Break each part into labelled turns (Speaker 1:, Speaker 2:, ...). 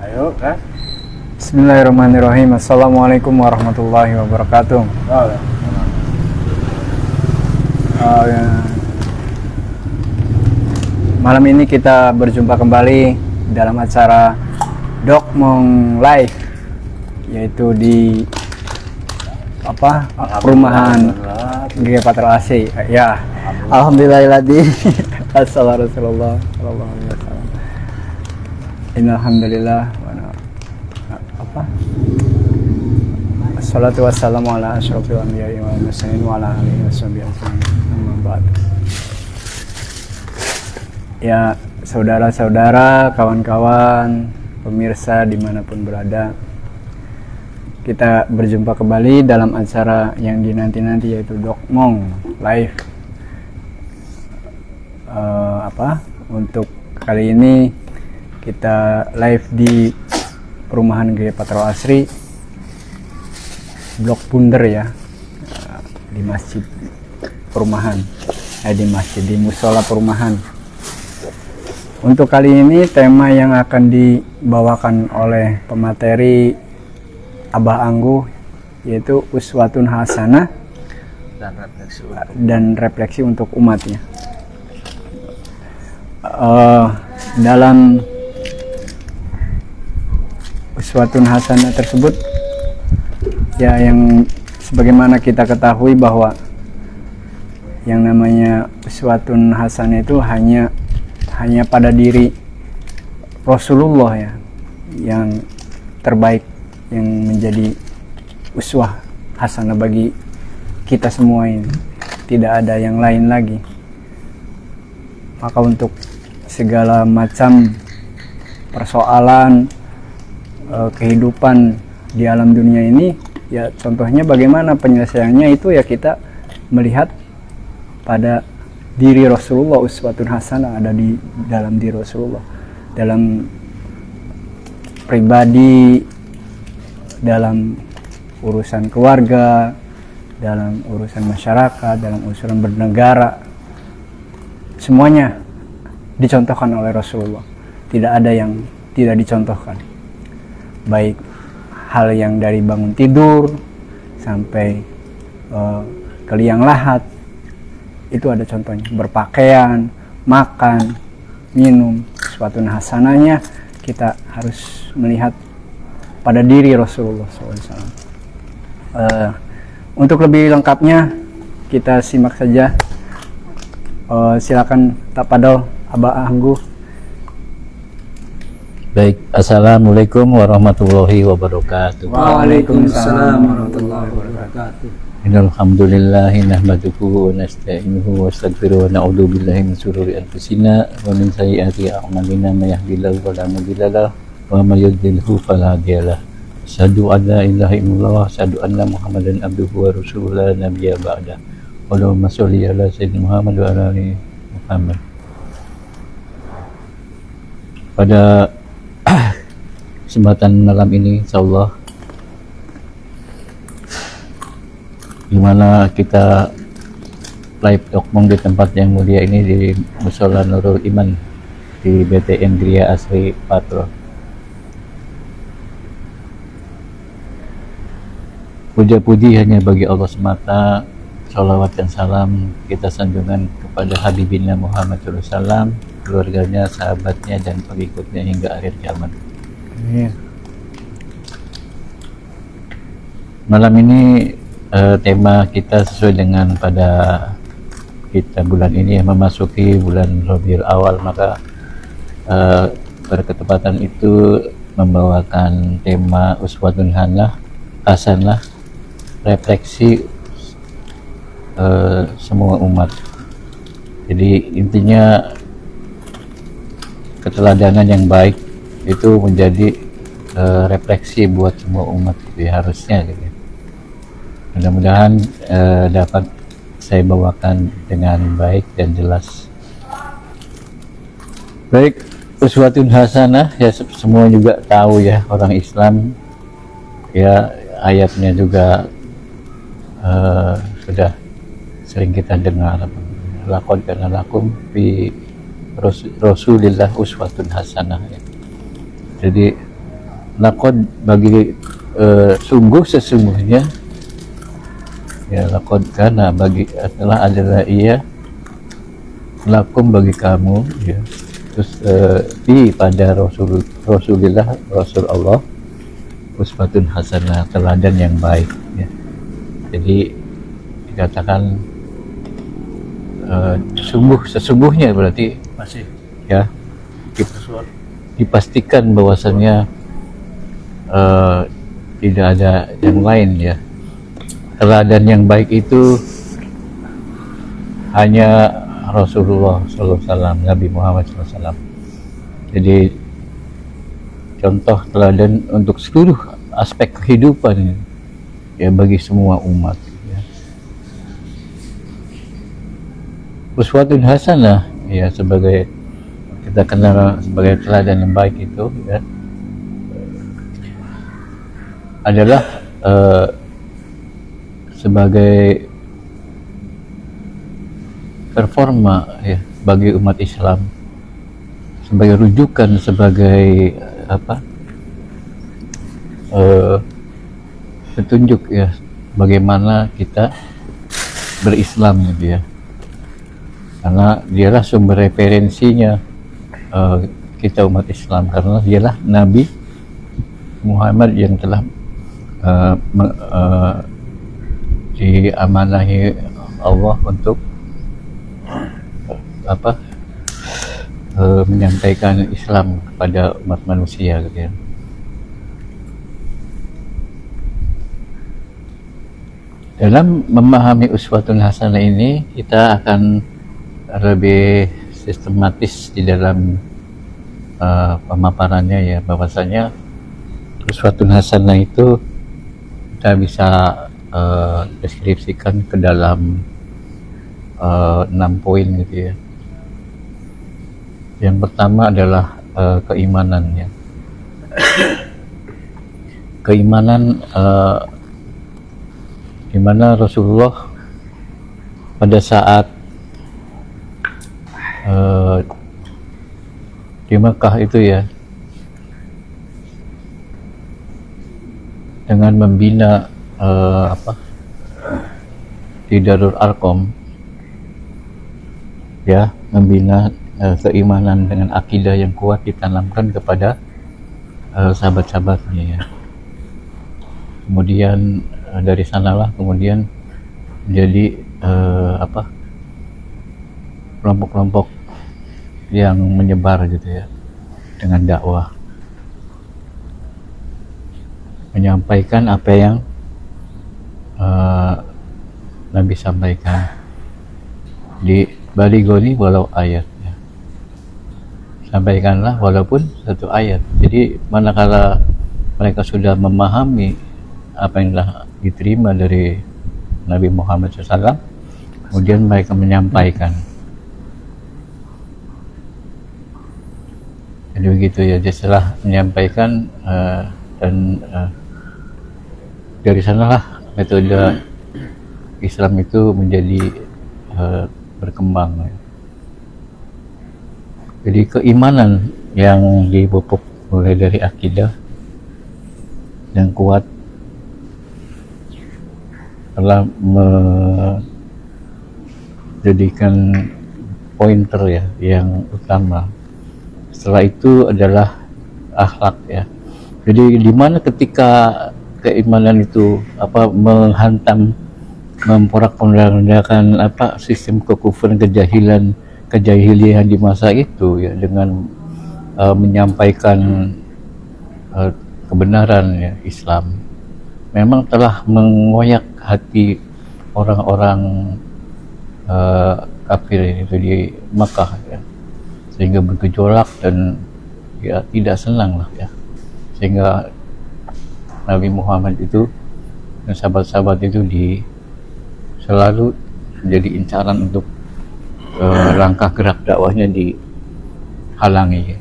Speaker 1: Ayo kan.
Speaker 2: Bismillahirrahmanirrahim. Assalamualaikum warahmatullahi wabarakatuh. Malam ini kita berjumpa kembali dalam acara Dokmong Live, yaitu di perumahan GG Patra AC. Ya, alhamdulillahilladzi assallallahu Rasulullah sallallahu alaihi wasallam. Innalhamdulillah Assalatu wassalamu ala asyrofil anbiya'i wal mursalin wa ala alihi washabihi ajmain. Ya, saudara-saudara, kawan-kawan, pemirsa dimanapun berada, kita berjumpa kembali dalam acara yang dinanti-nanti, yaitu Dokmong Live. Untuk kali ini kita live di perumahan GG Patra Asri, Blok Bunder ya, di masjid perumahan, di musola perumahan. Untuk kali ini tema yang akan dibawakan oleh pemateri Abah Angguh yaitu uswatun hasanah dan refleksi untuk umatnya. Dalam uswatun hasanah tersebut, ya, yang sebagaimana kita ketahui bahwa yang namanya uswatun hasanah itu hanya pada diri Rasulullah ya, yang terbaik, yang menjadi uswah hasanah bagi kita semua ini. Tidak ada yang lain lagi. Maka untuk segala macam persoalan kehidupan di alam dunia ini, ya contohnya bagaimana penyelesaiannya itu ya kita melihat pada diri Rasulullah. Uswatun hasanah ada di dalam diri Rasulullah, dalam pribadi, dalam urusan keluarga, dalam urusan masyarakat, dalam urusan bernegara, semuanya dicontohkan oleh Rasulullah. Tidak ada yang tidak dicontohkan, baik hal yang dari bangun tidur sampai ke liang lahat, itu ada contohnya. Berpakaian, makan, minum, suatu hasanahnya kita harus melihat pada diri Rasulullah SAW. Untuk lebih lengkapnya kita simak saja. Silakan tafadhol Abah Angguh.
Speaker 3: Baik, assalamualaikum warahmatullahi wabarakatuh.
Speaker 2: Waalaikumsalam warahmatullahi wabarakatuh.
Speaker 3: Innal hamdalillahi nahmaduhu wa nasta'inuhu wa nastaghfiruh wa na'udzu billahi min shururi anfusina wa min sayyiati a'malina may yahdihillahu fala mudilla lahu wa may yudlilhu fala hadiya lahu. Asyhadu an la ilaha illallah wa asyhadu anna Muhammadan abduhu wa rasuluhu la nabiyya ba'da. Allahumma sholli ala sayyidina Muhammad wa ala ali Muhammad. Pada kesempatan malam ini insyaallah, dimana kita live Dokmong di tempat yang mulia ini, di Musola Nurul Iman di BTN Gria Asri Patra. Puja-puji hanya bagi Allah semata. Sholawat dan salam kita sanjungan kepada Habibina Muhammad SAW, keluarganya, sahabatnya, dan pengikutnya hingga akhir zaman. Malam ini tema kita sesuai dengan pada kita bulan ini memasuki bulan Rabiul Awal, maka berketepatan itu membawakan tema uswatun hasanah, refleksi semua umat. Jadi intinya keteladanan yang baik itu menjadi refleksi buat semua umat, ya, harusnya gitu. Mudah-mudahan dapat saya bawakan dengan baik dan jelas. Baik, uswatun hasanah ya semua juga tahu ya, orang Islam ya, ayatnya juga sudah sering kita dengar. Laqad kana lakum fi Rasulillah uswatun hasanah ya. Jadi Laqad bagi sungguh sesungguhnya ya, laqad kana bagi telah adalah ia lakum bagi kamu ya, terus di pada Rasulullah Rasul Allah uswatun hasanah, teladan yang baik ya. Jadi dikatakan sesungguhnya berarti
Speaker 1: Masih
Speaker 3: ya
Speaker 1: sesuatu.
Speaker 3: dipastikan bahwasannya tidak ada yang lain ya. Teladan yang baik itu hanya Rasulullah SAW, Nabi Muhammad SAW. Jadi contoh teladan untuk seluruh aspek kehidupan ya, bagi semua umat ya. Uswatun hasanah ya, sebagai kita kenal sebagai teladan yang baik itu ya, adalah sebagai performa ya bagi umat Islam, sebagai rujukan, sebagai petunjuk ya bagaimana kita berislam gitu ya, karena dialah sumber referensinya kita umat Islam, karena dialah Nabi Muhammad yang telah diamanahi Allah untuk menyampaikan Islam kepada umat manusia gitu ya. Dalam memahami uswatun hasanah ini, kita akan lebih sistematis di dalam pemaparannya ya, bahwasanya uswatun hasanah itu kita bisa deskripsikan ke dalam 6 poin gitu ya. Yang pertama adalah keimanan ya. Keimanan di mana Rasulullah pada saat di Mekah itu ya, dengan membina di Darul Arqam ya, membina keimanan dengan akidah yang kuat ditanamkan kepada sahabat-sahabatnya ya. Kemudian dari sanalah kemudian menjadi kelompok-kelompok yang menyebar gitu ya, dengan dakwah, menyampaikan apa yang Nabi sampaikan di baligoni walau ayat ya. Sampaikanlah walaupun satu ayat. Jadi manakala mereka sudah memahami apa yang telah diterima dari Nabi Muhammad SAW, kemudian mereka menyampaikan. Jadi begitu ya, setelah menyampaikan dan dari sanalah metode Islam itu menjadi berkembang ya. Jadi keimanan yang dipupuk mulai dari akidah yang kuat telah menjadikan pointer ya yang utama. Setelah itu adalah akhlak ya. Jadi di mana ketika keimanan itu menghantam, memporak-porandakan sistem kekufuran, kejahilian di masa itu ya, dengan menyampaikan kebenaran ya, Islam memang telah mengoyak hati orang-orang kafir itu di Makkah ya, sehingga bergejolak dan ya tidak senang lah ya, sehingga Nabi Muhammad itu dan sahabat-sahabat itu selalu menjadi incaran untuk langkah gerak dakwahnya dihalangi.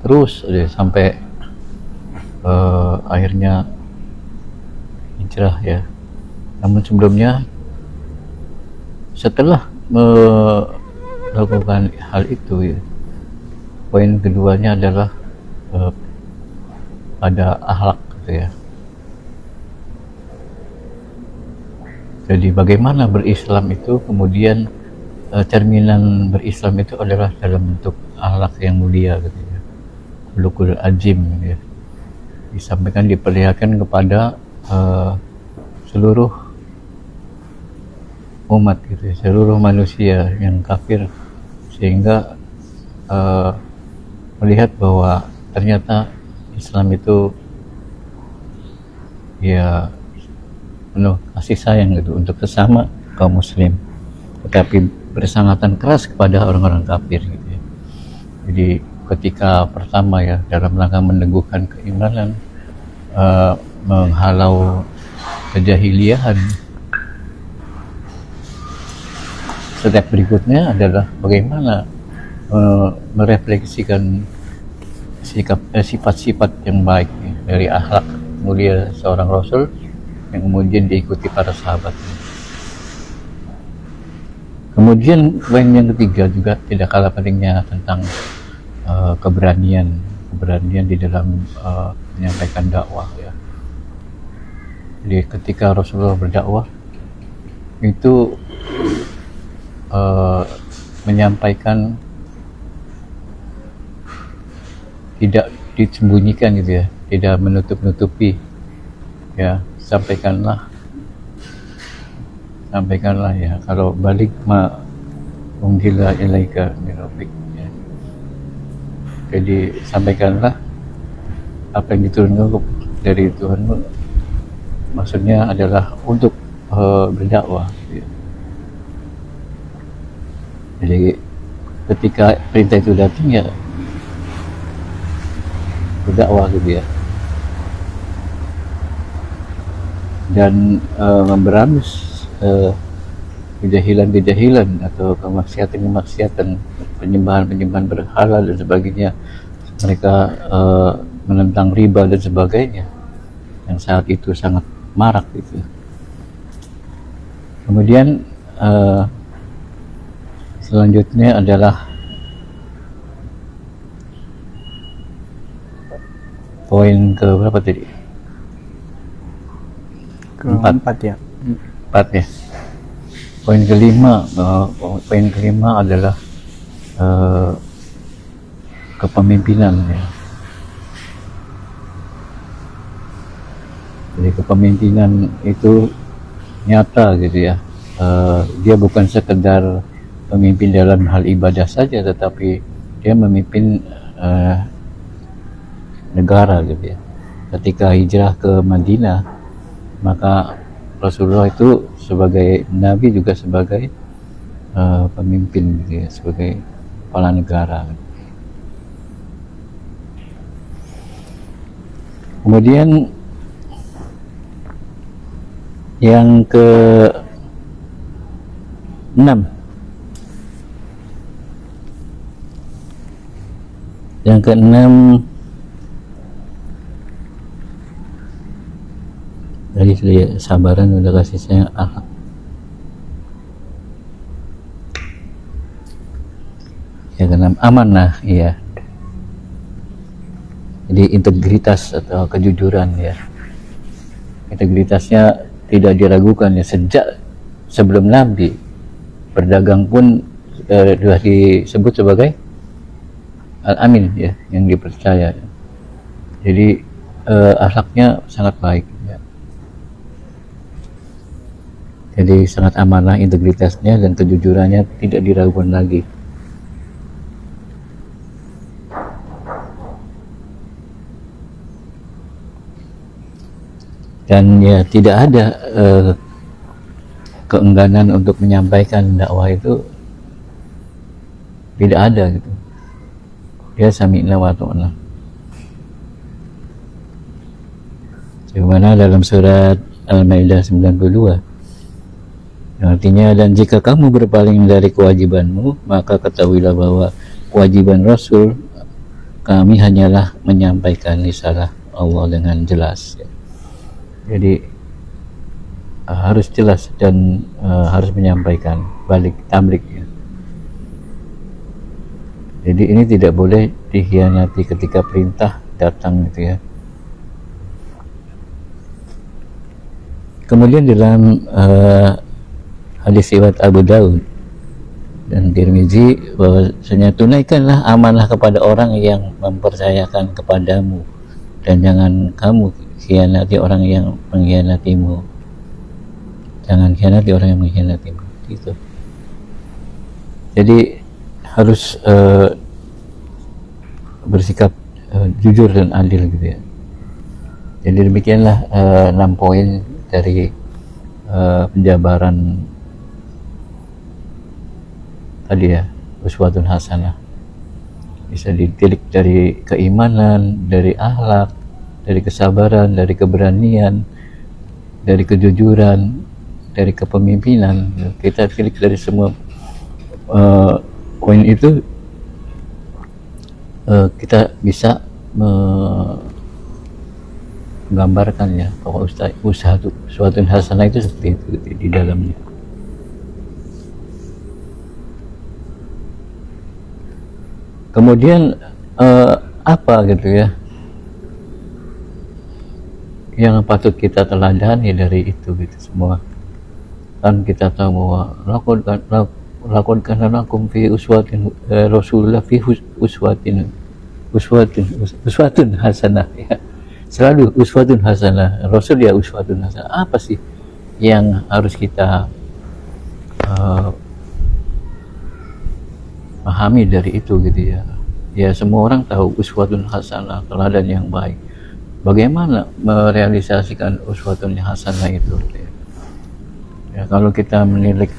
Speaker 3: Terus sampai akhirnya hijrah ya. Namun sebelumnya, setelah melakukan hal itu ya, poin keduanya adalah pada akhlak gitu ya. Jadi bagaimana berislam itu, kemudian cerminan berislam itu adalah dalam bentuk akhlak yang mulia gitu ya, khuluqul azim gitu ya, disampaikan, diperlihatkan kepada seluruh umat gitu ya, seluruh manusia yang kafir, sehingga melihat bahwa ternyata Islam itu ya penuh kasih sayang gitu untuk sesama kaum muslim, tetapi bersangatan keras kepada orang-orang kafir gitu ya. Jadi ketika pertama ya dalam rangka meneguhkan keimanan, menghalau kejahiliahan, step berikutnya adalah bagaimana merefleksikan sifat-sifat yang baik ya, dari akhlak mulia seorang Rasul yang kemudian diikuti para sahabat. Kemudian poin yang ketiga juga tidak kalah pentingnya tentang keberanian di dalam menyampaikan dakwah ya. Jadi ketika Rasulullah berdakwah itu menyampaikan tidak disembunyikan gitu ya, tidak menutup-nutupi ya, sampaikanlah ya, kalau balik ma unzila ilaika min rabbik ya. Jadi sampaikanlah apa yang diturunkan dari Tuhanmu, maksudnya adalah untuk berdakwah ya. Jadi ketika perintah itu datang ya berdakwah gitu ya, dan memberangus kejahilan atau kemaksiatan, penyembahan berhala dan sebagainya. Mereka menentang riba dan sebagainya yang saat itu sangat marak gitu. Kemudian selanjutnya adalah poin ke berapa tadi?
Speaker 2: Keempat ya.
Speaker 3: Empat ya. Poin kelima adalah kepemimpinan ya. Jadi kepemimpinan itu nyata gitu ya. Dia bukan sekedar pemimpin dalam hal ibadah saja, tetapi dia memimpin negara gitu ya. Ketika hijrah ke Madinah, maka Rasulullah itu sebagai nabi juga sebagai pemimpin gitu ya, sebagai kepala negara. Kemudian yang ke-6, dari sabaran udah kasih sayang akhlak. Yang keenam amanah ya. Jadi integritas atau kejujuran ya. Integritasnya tidak diragukan ya, sejak sebelum Nabi berdagang pun sudah disebut sebagai Al-Amin ya, yang dipercaya. Jadi akhlaknya sangat baik ya. Jadi sangat amanah integritasnya, dan kejujurannya tidak diragukan lagi. Dan ya tidak ada keengganan untuk menyampaikan dakwah itu, tidak ada gitu. Dia sami'na wa ta'na. Sebagaimana dalam surat Al-Maidah 92, yang artinya, dan jika kamu berpaling dari kewajibanmu, maka ketahuilah bahwa kewajiban Rasul kami hanyalah menyampaikan risalah Allah dengan jelas ya. Jadi harus jelas dan harus menyampaikan balik tamlik ya. Jadi ini tidak boleh dikhianati ketika perintah datang gitu ya. Kemudian dalam hadis riwayat Abu Daud dan Tirmizi, bahwasanya tunaikanlah amanah kepada orang yang mempercayakan kepadamu, dan jangan kamu khianati orang yang mengkhianatimu. Jangan khianati orang yang mengkhianatimu. Gitu. Jadi harus bersikap jujur dan adil gitu ya. Jadi demikianlah 6 poin dari penjabaran tadi ya, uswatun hasanah. Bisa ditilik dari keimanan, dari akhlak, dari kesabaran, dari keberanian, dari kejujuran, dari kepemimpinan. Kita tilik dari semua poin itu, kita bisa menggambarkan ya bahwa usaha uswatun hasanah itu seperti itu di dalamnya. Kemudian apa gitu ya yang patut kita teladani dari itu gitu semua. Kan kita tahu bahwa lakukan lakum fi uswatin Rasulullah fi uswatun hasanah ya. Selalu uswatun hasanah, Rasul ya uswatun hasanah. Apa sih yang harus kita pahami dari itu gitu ya. Ya semua orang tahu uswatun hasanah, teladan yang baik. Bagaimana merealisasikan uswatun hasanah itu gitu ya. Ya kalau kita menilik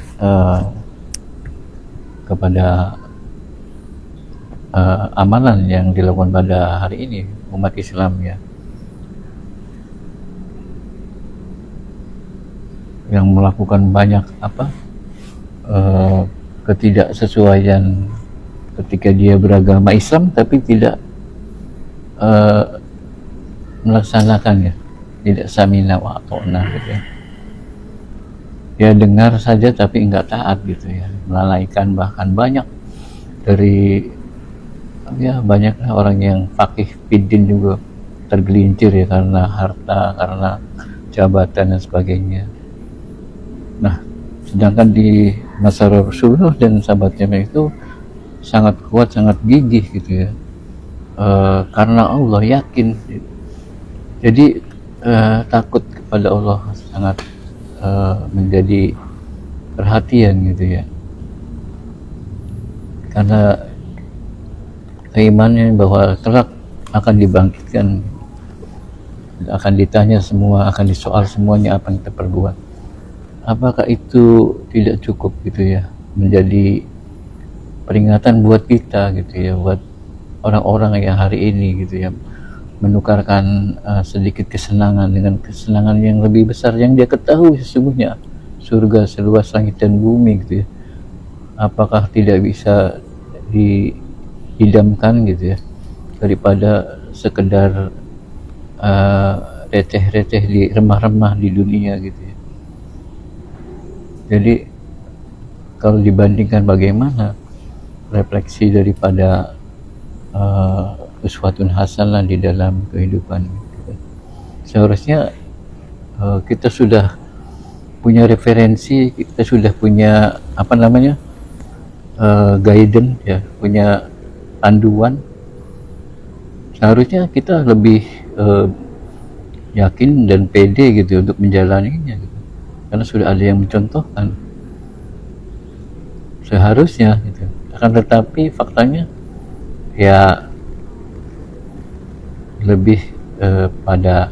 Speaker 3: kepada amalan yang dilakukan pada hari ini umat Islam ya, yang melakukan banyak ketidaksesuaian ketika dia beragama Islam tapi tidak melaksanakan ya, tidak samina wa ata'na gitu ya. Ya dengar saja tapi enggak taat gitu ya, melalaikan. Bahkan banyak dari ya banyaklah orang yang faqih fiddin juga tergelincir ya karena harta, karena jabatan dan sebagainya. Nah, sedangkan di masa Rasulullah dan sahabatnya itu sangat kuat, sangat gigih gitu ya, karena Allah yakin. Jadi takut kepada Allah sangat menjadi perhatian gitu ya, karena keimanannya bahwa kelak akan dibangkitkan, akan ditanya semua, akan disoal semuanya apa yang kita perbuat. Apakah itu tidak cukup gitu ya, menjadi peringatan buat kita gitu ya, buat orang-orang yang hari ini gitu ya, menukarkan sedikit kesenangan dengan kesenangan yang lebih besar yang dia ketahui sesungguhnya surga seluas langit dan bumi gitu ya. Apakah tidak bisa dihidamkan gitu ya, daripada sekedar receh-receh di remah-remah di dunia gitu ya. Jadi kalau dibandingkan bagaimana refleksi daripada uswatun hasanah di dalam kehidupan gitu. Seharusnya kita sudah punya referensi, kita sudah punya guidance ya, punya panduan. Seharusnya kita lebih yakin dan pede gitu untuk menjalaninya gitu. Karena sudah ada yang mencontohkan. Seharusnya gitu. Akan tetapi faktanya ya lebih pada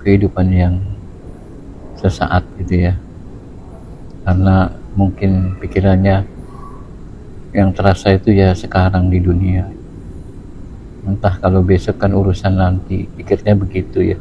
Speaker 3: kehidupan yang sesaat gitu ya. Karena mungkin pikirannya yang terasa itu ya sekarang di dunia. Entah kalau besok kan urusan nanti, pikirnya begitu ya.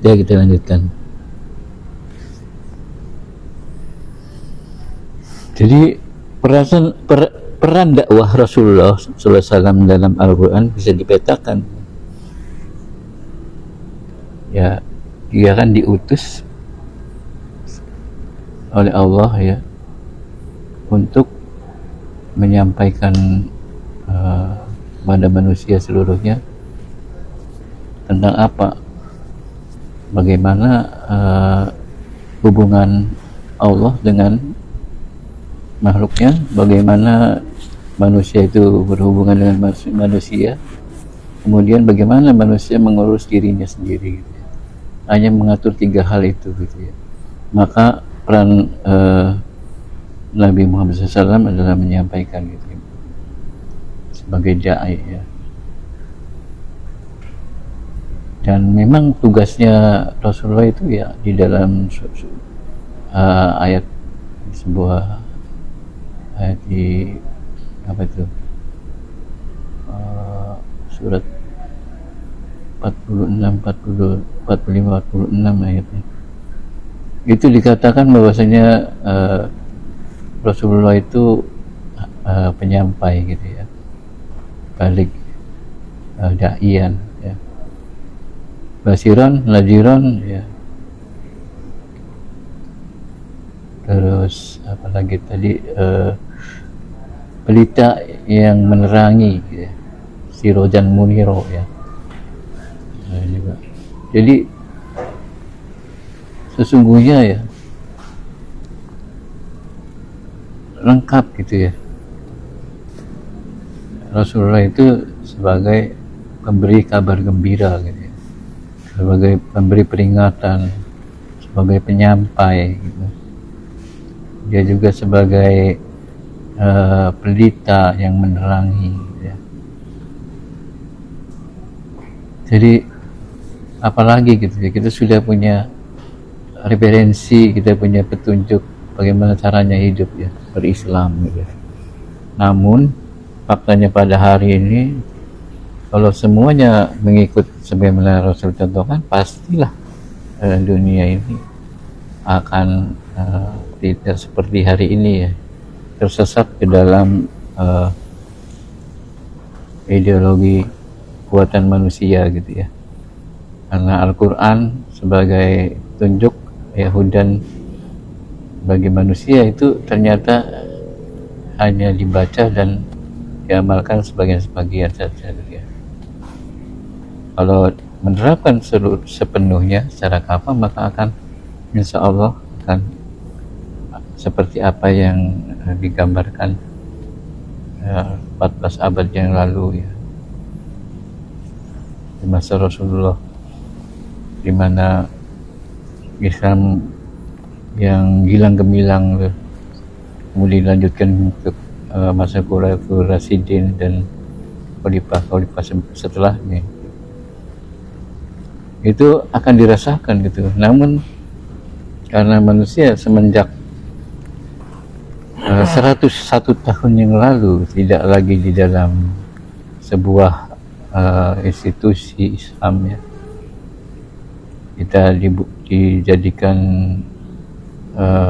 Speaker 3: Ya, kita lanjutkan. Jadi peran dakwah Rasulullah SAW dalam Al-Quran bisa dipetakan. Ya, dia kan diutus oleh Allah ya untuk menyampaikan pada manusia seluruhnya tentang apa, bagaimana hubungan Allah dengan makhluknya, bagaimana manusia itu berhubungan dengan manusia, kemudian bagaimana manusia mengurus dirinya sendiri gitu ya. Hanya mengatur 3 hal itu gitu ya. Maka peran Nabi Muhammad SAW adalah menyampaikan gitu ya, sebagai da'i ya. Dan memang tugasnya Rasulullah itu ya di dalam ayat, sebuah ayat di apa itu, surat 46, 40, 45, 46 ayatnya, itu dikatakan bahwasanya Rasulullah itu penyampai gitu ya, balik da'ian ya, basiran, nadiran ya, terus apalagi tadi pelita yang menerangi ya, sirojan muniro ya. Juga. Jadi sesungguhnya ya lengkap gitu ya, Rasulullah itu sebagai pemberi kabar gembira gitu ya, sebagai pemberi peringatan, sebagai penyampai gitu. Dia juga sebagai pelita yang menerangi gitu ya. Jadi apalagi gitu ya, kita sudah punya referensi, kita punya petunjuk bagaimana caranya hidup ya, berislam gitu. Namun faktanya pada hari ini kalau semuanya mengikut sebagaimana Rasul contohkan, pastilah dunia ini akan tidak seperti hari ini ya, tersesat ke dalam ideologi buatan manusia gitu ya. Karena Al-Quran sebagai tunjuk ya, hudan bagi manusia itu ternyata hanya dibaca dan diamalkan sebagian-sebagian saja gitu ya. Kalau menerapkan sepenuhnya secara kafah, maka akan insya Allah akan seperti apa yang digambarkan 14 abad yang lalu ya, di masa Rasulullah, di mana Islam yang gilang gemilang kemudian dilanjutkan ke masa Khulafaur Rasyidin dan khalifah setelahnya, itu akan dirasakan gitu. Namun karena manusia semenjak 101 tahun yang lalu tidak lagi di dalam sebuah institusi Islam ya, kita dijadikan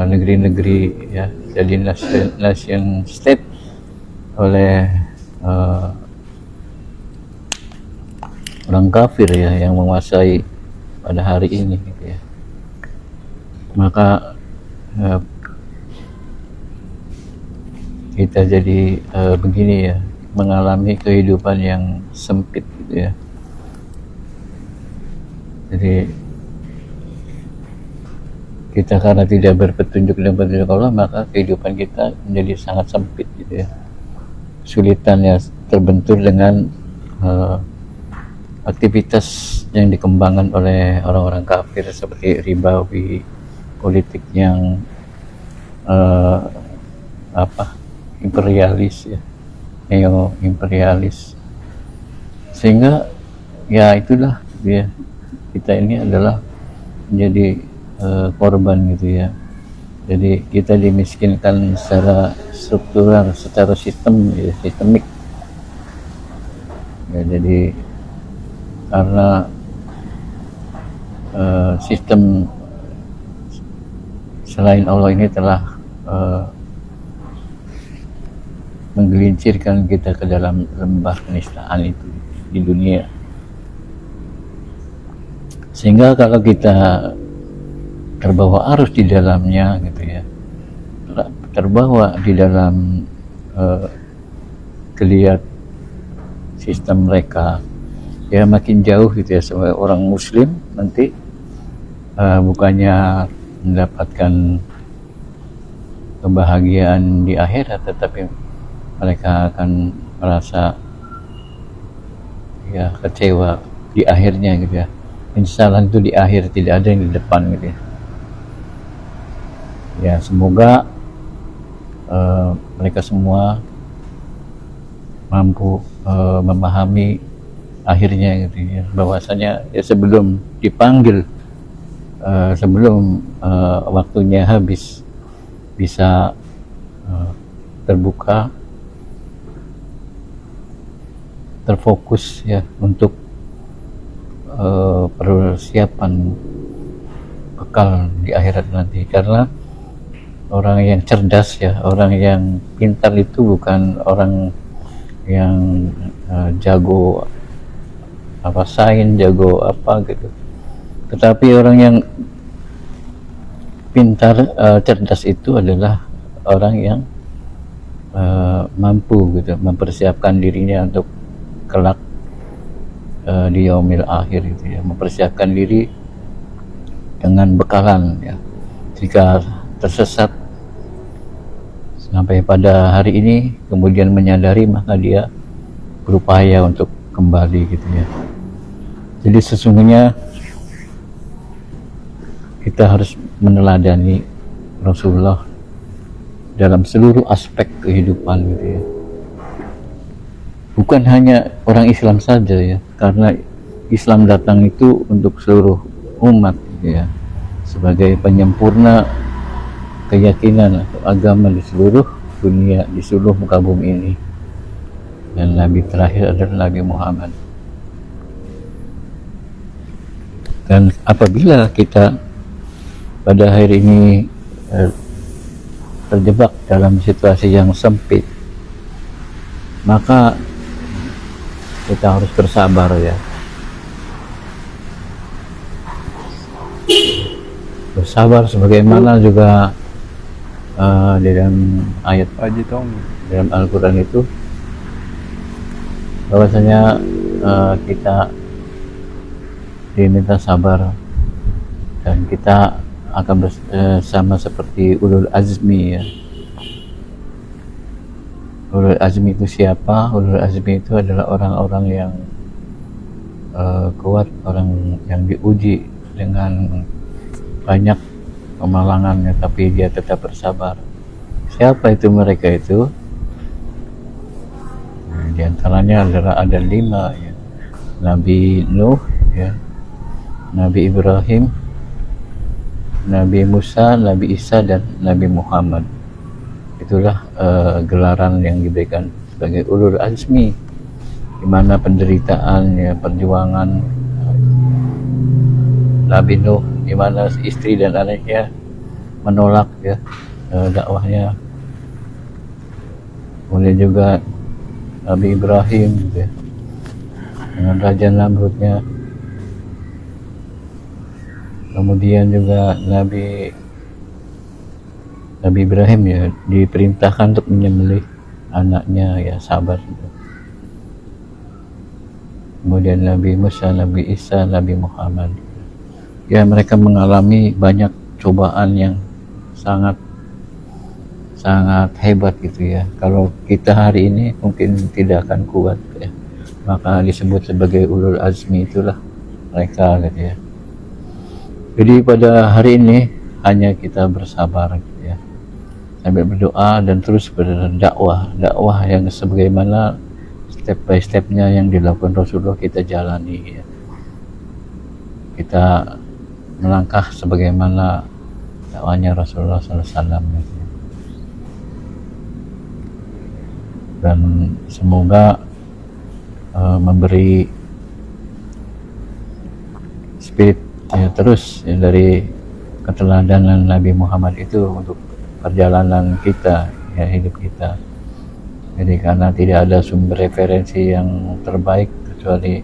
Speaker 3: negeri-negeri ya, jadi nation state oleh orang kafir ya, yang menguasai pada hari ini gitu ya. Maka kita jadi begini ya, mengalami kehidupan yang sempit gitu ya. Jadi kita karena tidak berpetunjuk dan petunjuk Allah, maka kehidupan kita menjadi sangat sempit gitu ya. Kesulitan ya terbentur dengan aktivitas yang dikembangkan oleh orang-orang kafir seperti ribawi, politik yang imperialis ya, neo-imperialis, sehingga ya itulah ya, kita ini adalah menjadi korban gitu ya. Jadi kita dimiskinkan secara struktural, secara sistemik ya. Jadi karena sistem selain Allah ini telah menggelincirkan kita ke dalam lembah kenistaan itu di dunia, sehingga kalau kita terbawa arus di dalamnya gitu ya, terbawa di dalam geliat sistem mereka, ya makin jauh gitu ya. Sebagai orang muslim nanti bukannya mendapatkan kebahagiaan di akhirat, tetapi mereka akan merasa ya kecewa di akhirnya gitu ya. Penyesalan itu di akhir, tidak ada yang di depan gitu ya. Ya semoga mereka semua mampu memahami akhirnya gitu ya, bahwasanya ya sebelum dipanggil, sebelum waktunya habis, bisa terbuka, terfokus ya untuk persiapan bekal di akhirat nanti. Karena orang yang cerdas ya, orang yang pintar itu bukan orang yang jago apa sains, jago apa gitu, tetapi orang yang pintar, cerdas itu adalah orang yang mampu gitu mempersiapkan dirinya untuk kelak di yaumil akhir gitu ya, mempersiapkan diri dengan bekalan ya. Jika tersesat sampai pada hari ini kemudian menyadari, maka dia berupaya untuk kembali gitu ya. Jadi sesungguhnya kita harus meneladani Rasulullah dalam seluruh aspek kehidupan gitu ya. Bukan hanya orang Islam saja ya, karena Islam datang itu untuk seluruh umat gitu ya, sebagai penyempurna keyakinan atau agama di seluruh dunia, di seluruh muka bumi ini. Dan Nabi terakhir adalah Nabi Muhammad. Dan apabila kita pada hari ini terjebak dalam situasi yang sempit, maka kita harus bersabar ya. Bersabar sebagaimana juga di dalam ayat dalam Al-Quran itu, bahwasanya kita diminta sabar dan kita akan bersama seperti ulul azmi ya. Ulul azmi itu siapa? Ulul azmi itu adalah orang-orang yang kuat, orang yang diuji dengan banyak kemalangan ya, tapi dia tetap bersabar. Siapa itu mereka itu? Nah, di antaranya adalah ada 5 ya. Nabi Nuh ya, Nabi Ibrahim, Nabi Musa, Nabi Isa, dan Nabi Muhammad. Itulah gelaran yang diberikan sebagai ulul azmi, di mana penderitaan ya, perjuangan Nabi Nuh, di mana istri dan anaknya menolak ya dakwahnya. Kemudian juga Nabi Ibrahim ya, dengan Raja Namrudnya. Kemudian juga Nabi Ibrahim ya diperintahkan untuk menyembelih anaknya ya, sabar gitu. Kemudian Nabi Musa, Nabi Isa, Nabi Muhammad ya, mereka mengalami banyak cobaan yang sangat hebat gitu ya. Kalau kita hari ini mungkin tidak akan kuat ya, maka disebut sebagai ulul azmi, itulah mereka gitu ya. Jadi pada hari ini hanya kita bersabar gitu ya, sambil berdoa dan terus berdakwah yang sebagaimana step by stepnya yang dilakukan Rasulullah, kita jalani ya. Kita melangkah sebagaimana dakwahnya Rasulullah SAW gitu. Dan semoga memberi spirit ya terus ya, dari keteladanan Nabi Muhammad itu untuk perjalanan kita, ya hidup kita. Jadi karena tidak ada sumber referensi yang terbaik kecuali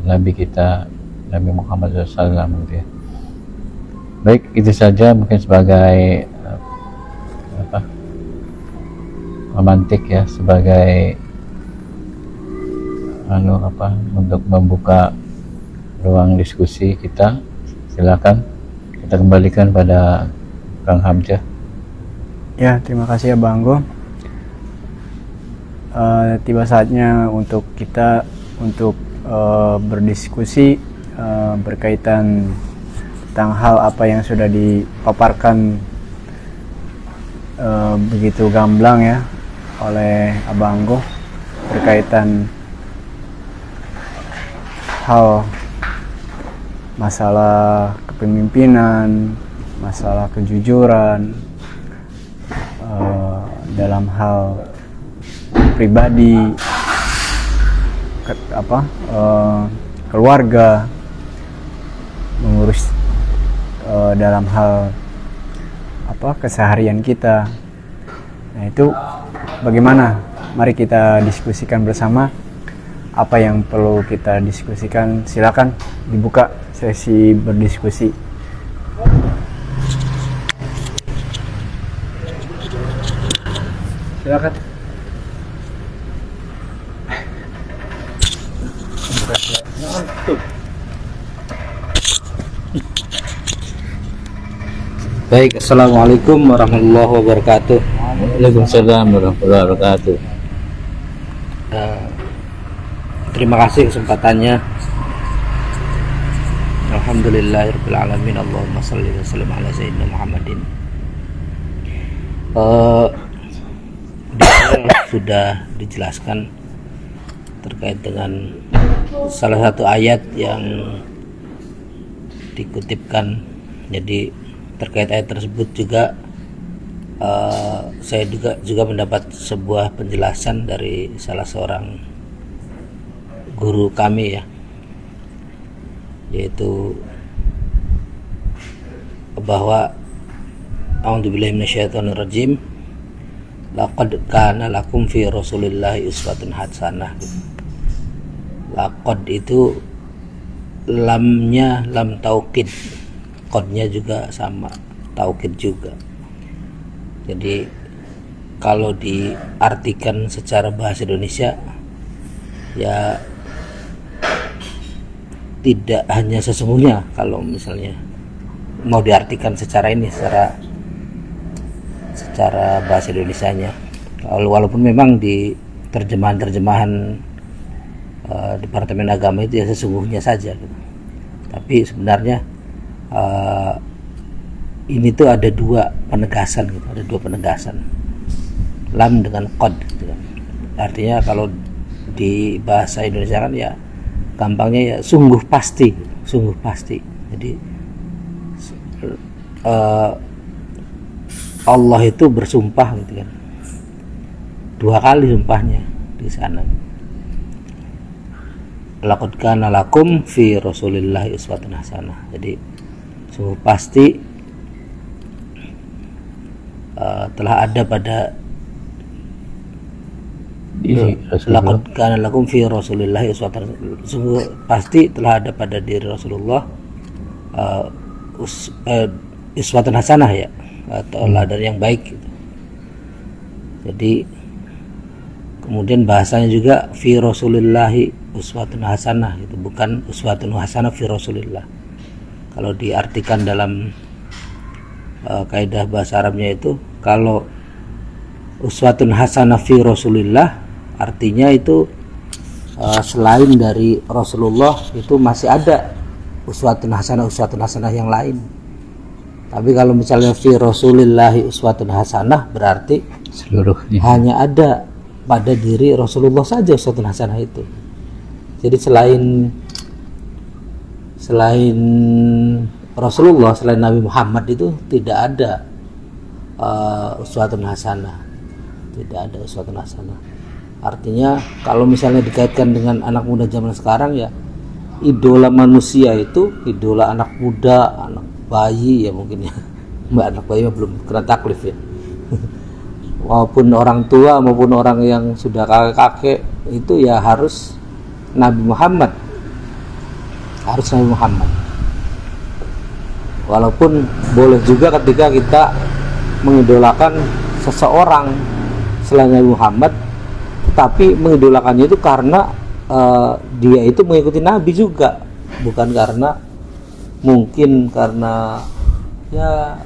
Speaker 3: Nabi kita, Nabi Muhammad SAW gitu ya. Baik, itu saja mungkin sebagai memantik ya, sebagai untuk membuka ruang diskusi kita. Silakan kita kembalikan pada Kang Hamzah.
Speaker 2: Ya, terima kasih ya Bang Anggo. Tiba saatnya untuk kita berdiskusi berkaitan tentang hal apa yang sudah dipaparkan begitu gamblang ya oleh Abang Anggo berkaitan hal masalah kepemimpinan, masalah kejujuran dalam hal pribadi, keluarga, mengurus dalam hal keseharian kita. Nah itu bagaimana? Mari kita diskusikan bersama apa yang perlu kita diskusikan. Silakan dibuka sesi berdiskusi. Silakan.
Speaker 1: Baik, assalamualaikum warahmatullahi wabarakatuh.
Speaker 3: Waalaikumsalam warahmatullahi wabarakatuh.
Speaker 1: Terima kasih kesempatannya. Alhamdulillahirabbil alamin. Allahumma shalli wa sallim ala sayyidina Muhammadin. Sudah dijelaskan terkait dengan salah satu ayat yang dikutipkan. Jadi terkait ayat tersebut juga saya juga mendapat sebuah penjelasan dari salah seorang guru kami ya, yaitu bahwa a'udzubillahi minasyaitonirrajim, laqad kana lakum fi rasulillahi uswatun hasanah. Laqad itu lamnya lam taukid, kodnya juga sama, taukid juga. Jadi kalau diartikan secara bahasa Indonesia ya tidak hanya sesungguhnya, kalau misalnya mau diartikan secara ini, secara bahasa Indonesianya, walaupun memang di terjemahan Departemen Agama itu ya sesungguhnya saja gitu. Tapi sebenarnya ini tuh ada dua penegasan gitu, ada dua penegasan, lam dengan qad gitu kan. Artinya kalau di bahasa Indonesia kan ya gampangnya ya sungguh pasti. Jadi Allah itu bersumpah gitu kan, dua kali sumpahnya di sana. Laqad kana lakum fi rasulillahi uswatun hasanah. Jadi sungguh pasti telah ada pada laqad kana lakum fi rasulillahi uswatun, sungguh pasti telah ada pada diri Rasulullah uswatun hasanah ya, atau teladan yang baik gitu. Jadi kemudian bahasanya juga fi rasulillahi uswatun hasanah, itu bukan uswatun hasanah fi rasulillah. Kalau diartikan dalam kaidah bahasa Arabnya itu, kalau uswatun hasanah fi rasulillah artinya itu selain dari Rasulullah itu masih ada uswatun hasanah yang lain. Tapi kalau misalnya fi rasulillahi uswatun hasanah berarti
Speaker 3: Seluruhnya
Speaker 1: hanya ada pada diri Rasulullah saja uswatun hasanah itu. Jadi selain Rasulullah, selain Nabi Muhammad itu tidak ada uswatun hasanah, tidak ada uswatun hasanah. Artinya kalau misalnya dikaitkan dengan anak muda zaman sekarang ya idola manusia itu idola anak muda, anak bayi ya mungkin ya. Mbak, anak bayi belum kena taklif ya. Maupun orang tua maupun orang yang sudah kakek-kakek itu ya harus Nabi Muhammad. Harus Nabi Muhammad. Walaupun boleh juga ketika kita mengidolakan seseorang selain Nabi Muhammad, tapi mengidolakannya itu karena dia itu mengikuti Nabi juga, bukan karena mungkin karena ya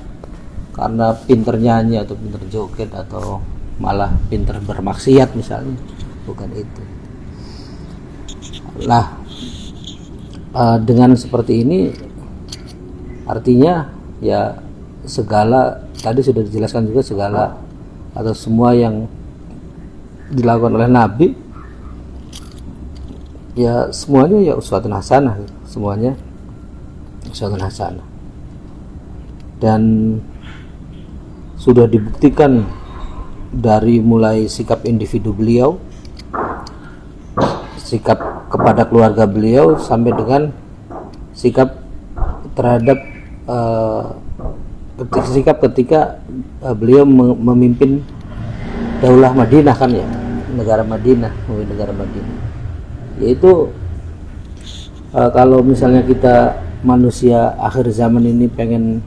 Speaker 1: karena pinter nyanyi atau pinter joget atau malah pinter bermaksiat misalnya, bukan itu. Lah dengan seperti ini artinya ya segala tadi sudah dijelaskan juga, segala atau semua yang dilakukan oleh Nabi ya semuanya ya uswatun hasanah, semuanya uswatun hasanah. Dan sudah dibuktikan dari mulai sikap individu beliau, sikap kepada keluarga beliau, sampai dengan sikap terhadap sikap ketika beliau memimpin Daulah Madinah kan ya, negara Madinah, memimpin negara Madinah. Yaitu kalau misalnya kita manusia akhir zaman ini pengen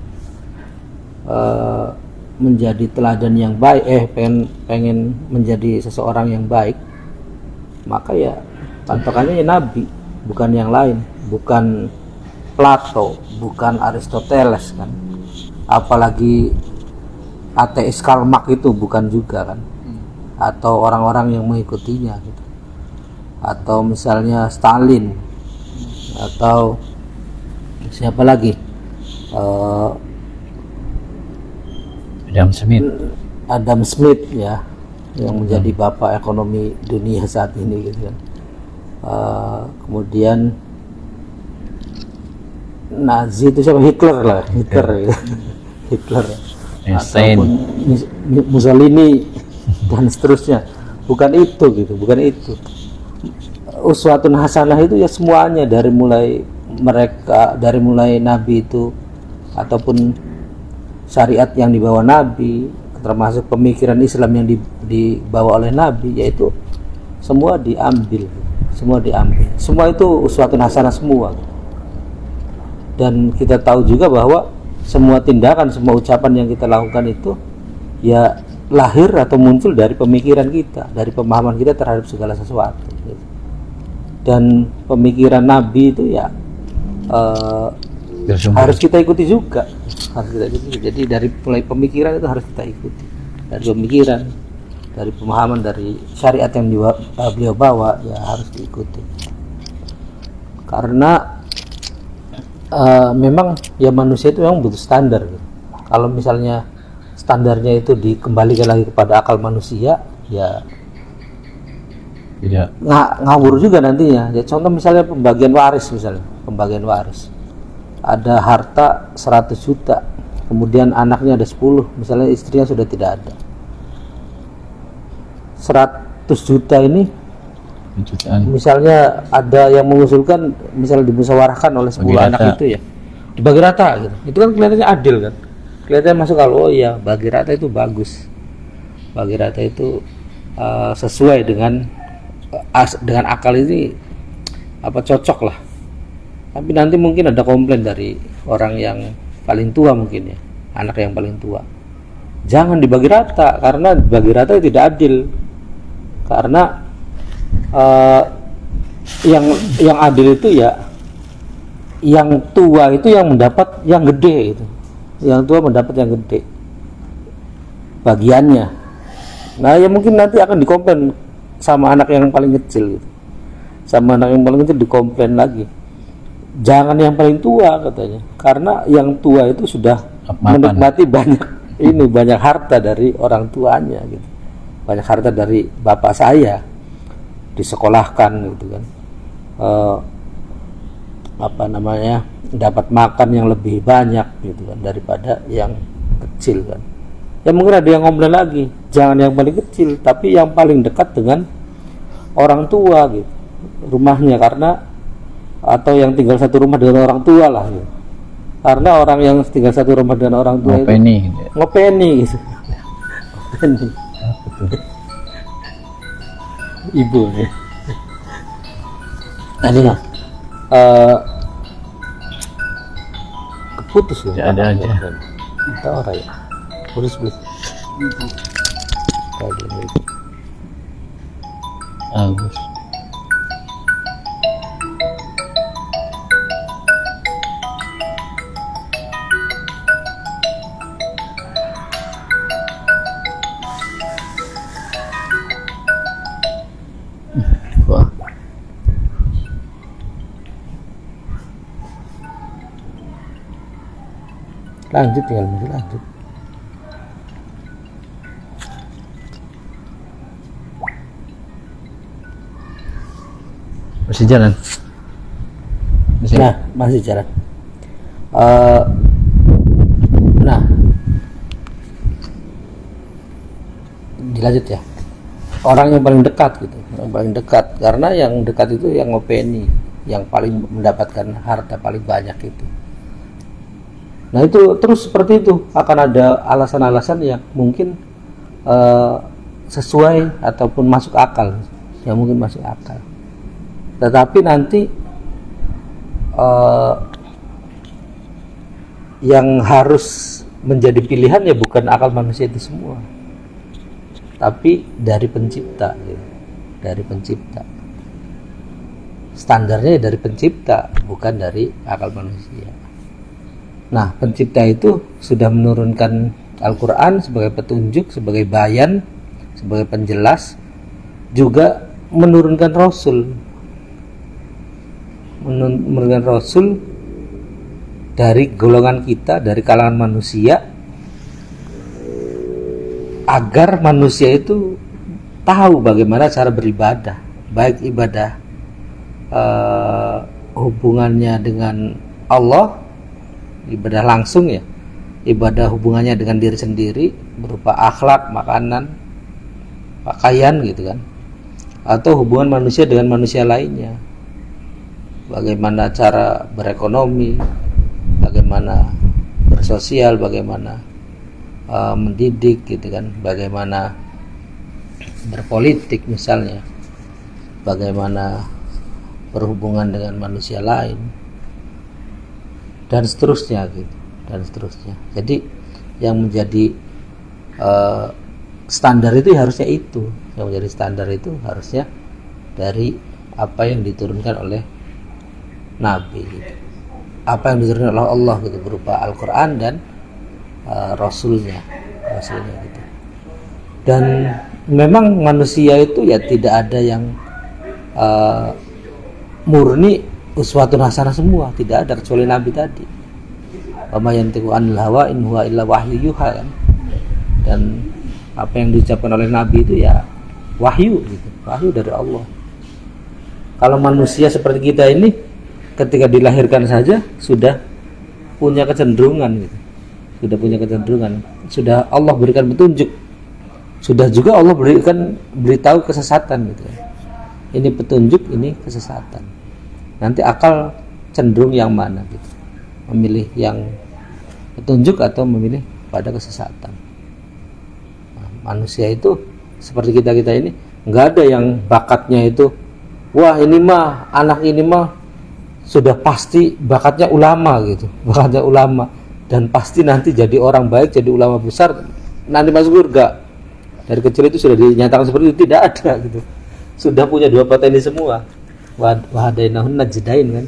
Speaker 1: menjadi teladan yang baik, pengen menjadi seseorang yang baik, maka ya patokannya ya Nabi, bukan yang lain, bukan Plato, bukan Aristoteles kan, apalagi ateis Karl Marx itu bukan juga kan, atau orang-orang yang mengikutinya gitu, atau misalnya Stalin, atau siapa lagi, Adam Smith ya, yang menjadi bapak ekonomi dunia saat ini gitu kan. Kemudian Nazi itu siapa? Hitler lah, Hitler ataupun Mussolini dan seterusnya. Bukan itu gitu, bukan itu. Uswatun hasanah itu ya semuanya, dari mulai Nabi itu ataupun syariat yang dibawa Nabi, termasuk pemikiran Islam yang dibawa oleh Nabi, yaitu semua diambil, semua itu uswatun hasanah semua. Dan kita tahu juga bahwa semua tindakan, semua ucapan yang kita lakukan itu ya lahir atau muncul dari pemikiran kita, dari pemahaman kita terhadap segala sesuatu. Dan pemikiran Nabi itu ya harus kita ikuti juga, Jadi dari mulai pemikiran itu harus kita ikuti, dari pemikiran, dari pemahaman, dari syariat yang beliau bawa ya harus diikuti. Karena memang ya manusia itu memang butuh standar gitu. Kalau misalnya standarnya itu dikembalikan lagi kepada akal manusia, ya ngawur juga nantinya. Ya contoh misalnya pembagian waris, ada harta 100 juta, kemudian anaknya ada 10, misalnya istrinya sudah tidak ada. 100 juta ini misalnya ada yang mengusulkan, misalnya dimusyawarahkan oleh 10 anak itu ya dibagi rata gitu. Itu kan kelihatannya adil kan, kelihatannya masuk kalau iya bagi rata itu bagus, bagi rata itu sesuai dengan akal ini, cocok lah. Tapi nanti mungkin ada komplain dari orang yang paling tua, mungkin ya anak yang paling tua, jangan dibagi rata, karena dibagi rata itu tidak adil. Karena yang adil itu ya yang tua itu yang mendapat yang gede gitu. Yang tua mendapat yang gede bagiannya. Nah ya mungkin nanti akan dikomplain sama anak yang paling kecil gitu. Sama anak yang paling kecil dikomplain lagi, jangan yang paling tua katanya, karena yang tua itu sudah menikmati banyak harta dari orang tuanya gitu. Banyak harta dari bapak saya, disekolahkan gitu kan, dapat makan yang lebih banyak gitu kan daripada yang kecil kan. Ya mungkin ada yang ngomong lagi, jangan yang paling kecil, tapi yang paling dekat dengan orang tua gitu rumahnya, karena atau yang tinggal satu rumah dengan orang tua lah gitu. Karena orang yang tinggal satu rumah dengan orang tua
Speaker 3: ngopeni
Speaker 1: itu ngopeni gitu. Ngopeni. Ibu ya. Nah, ini lah keputus ya.
Speaker 3: Ada aja.
Speaker 1: Kita orang ya. Putus.
Speaker 3: Agus. Wah.
Speaker 1: Lanjut, tinggal masih lanjut.
Speaker 3: Masih jalan. Masih.
Speaker 1: Nah, masih jalan. Nah, dilanjut ya. Orang yang paling dekat gitu, yang paling dekat, karena yang dekat itu yang ngopeni, yang paling mendapatkan harta paling banyak itu. Nah itu terus seperti itu, akan ada alasan-alasan yang mungkin sesuai ataupun masuk akal, yang mungkin masuk akal. Tetapi nanti yang harus menjadi pilihan ya bukan akal manusia itu semua, tapi dari pencipta gitu. Dari pencipta, standarnya dari pencipta, bukan dari akal manusia. Nah, pencipta itu sudah menurunkan Al-Quran sebagai petunjuk, sebagai bayan, sebagai penjelas, juga menurunkan Rasul, menurunkan Rasul dari golongan kita, dari kalangan manusia, agar manusia itu tahu bagaimana cara beribadah, baik ibadah hubungannya dengan Allah, ibadah langsung ya, ibadah hubungannya dengan diri sendiri berupa akhlak, makanan, pakaian gitu kan, atau hubungan manusia dengan manusia lainnya, bagaimana cara berekonomi, bagaimana bersosial, bagaimana mendidik gitu kan, bagaimana berpolitik misalnya, bagaimana berhubungan dengan manusia lain, dan seterusnya gitu, dan seterusnya. Jadi yang menjadi standar itu harusnya itu, yang menjadi standar itu harusnya dari apa yang diturunkan oleh Nabi gitu. Apa yang diturunkan oleh Allah gitu, berupa Al-Quran dan Rasulnya gitu. Dan memang manusia itu ya tidak ada yang murni uswatun hasanah semua, tidak ada kecuali Nabi tadi. Wa ma yantiqu anil hawa in huwa illa wahyu yuha kan. Dan apa yang diucapkan oleh Nabi itu ya wahyu gitu, wahyu dari Allah. Kalau manusia seperti kita ini ketika dilahirkan saja sudah punya kecenderungan gitu. Sudah punya kecenderungan, sudah Allah berikan petunjuk, sudah juga Allah beritahu kesesatan gitu. Ini petunjuk, ini kesesatan. Nanti akal cenderung yang mana gitu, memilih yang petunjuk atau memilih pada kesesatan. Nah, manusia itu seperti kita ini nggak ada yang bakatnya itu, wah ini mah anak ini mah sudah pasti bakatnya ulama gitu, bakatnya ulama dan pasti nanti jadi orang baik, jadi ulama besar, nanti masuk surga. Dari kecil itu sudah dinyatakan seperti itu, tidak ada gitu. Sudah punya dua potensi semua. Wahadainahun najdain kan,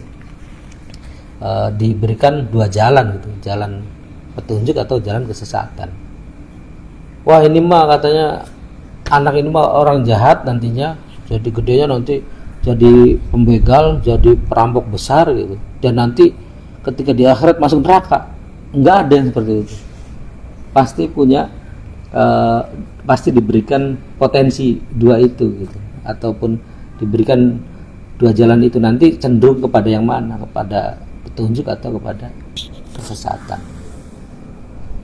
Speaker 1: diberikan dua jalan gitu, jalan petunjuk atau jalan kesesatan. Wah ini mah katanya anak ini mah orang jahat, nantinya jadi gedenya nanti jadi pembegal, jadi perampok besar gitu, dan nanti ketika di akhirat masuk neraka. Enggak ada yang seperti itu. Pasti punya pasti diberikan potensi dua itu gitu, ataupun diberikan dua jalan itu, nanti cenderung kepada yang mana, kepada petunjuk atau kepada kesesatan.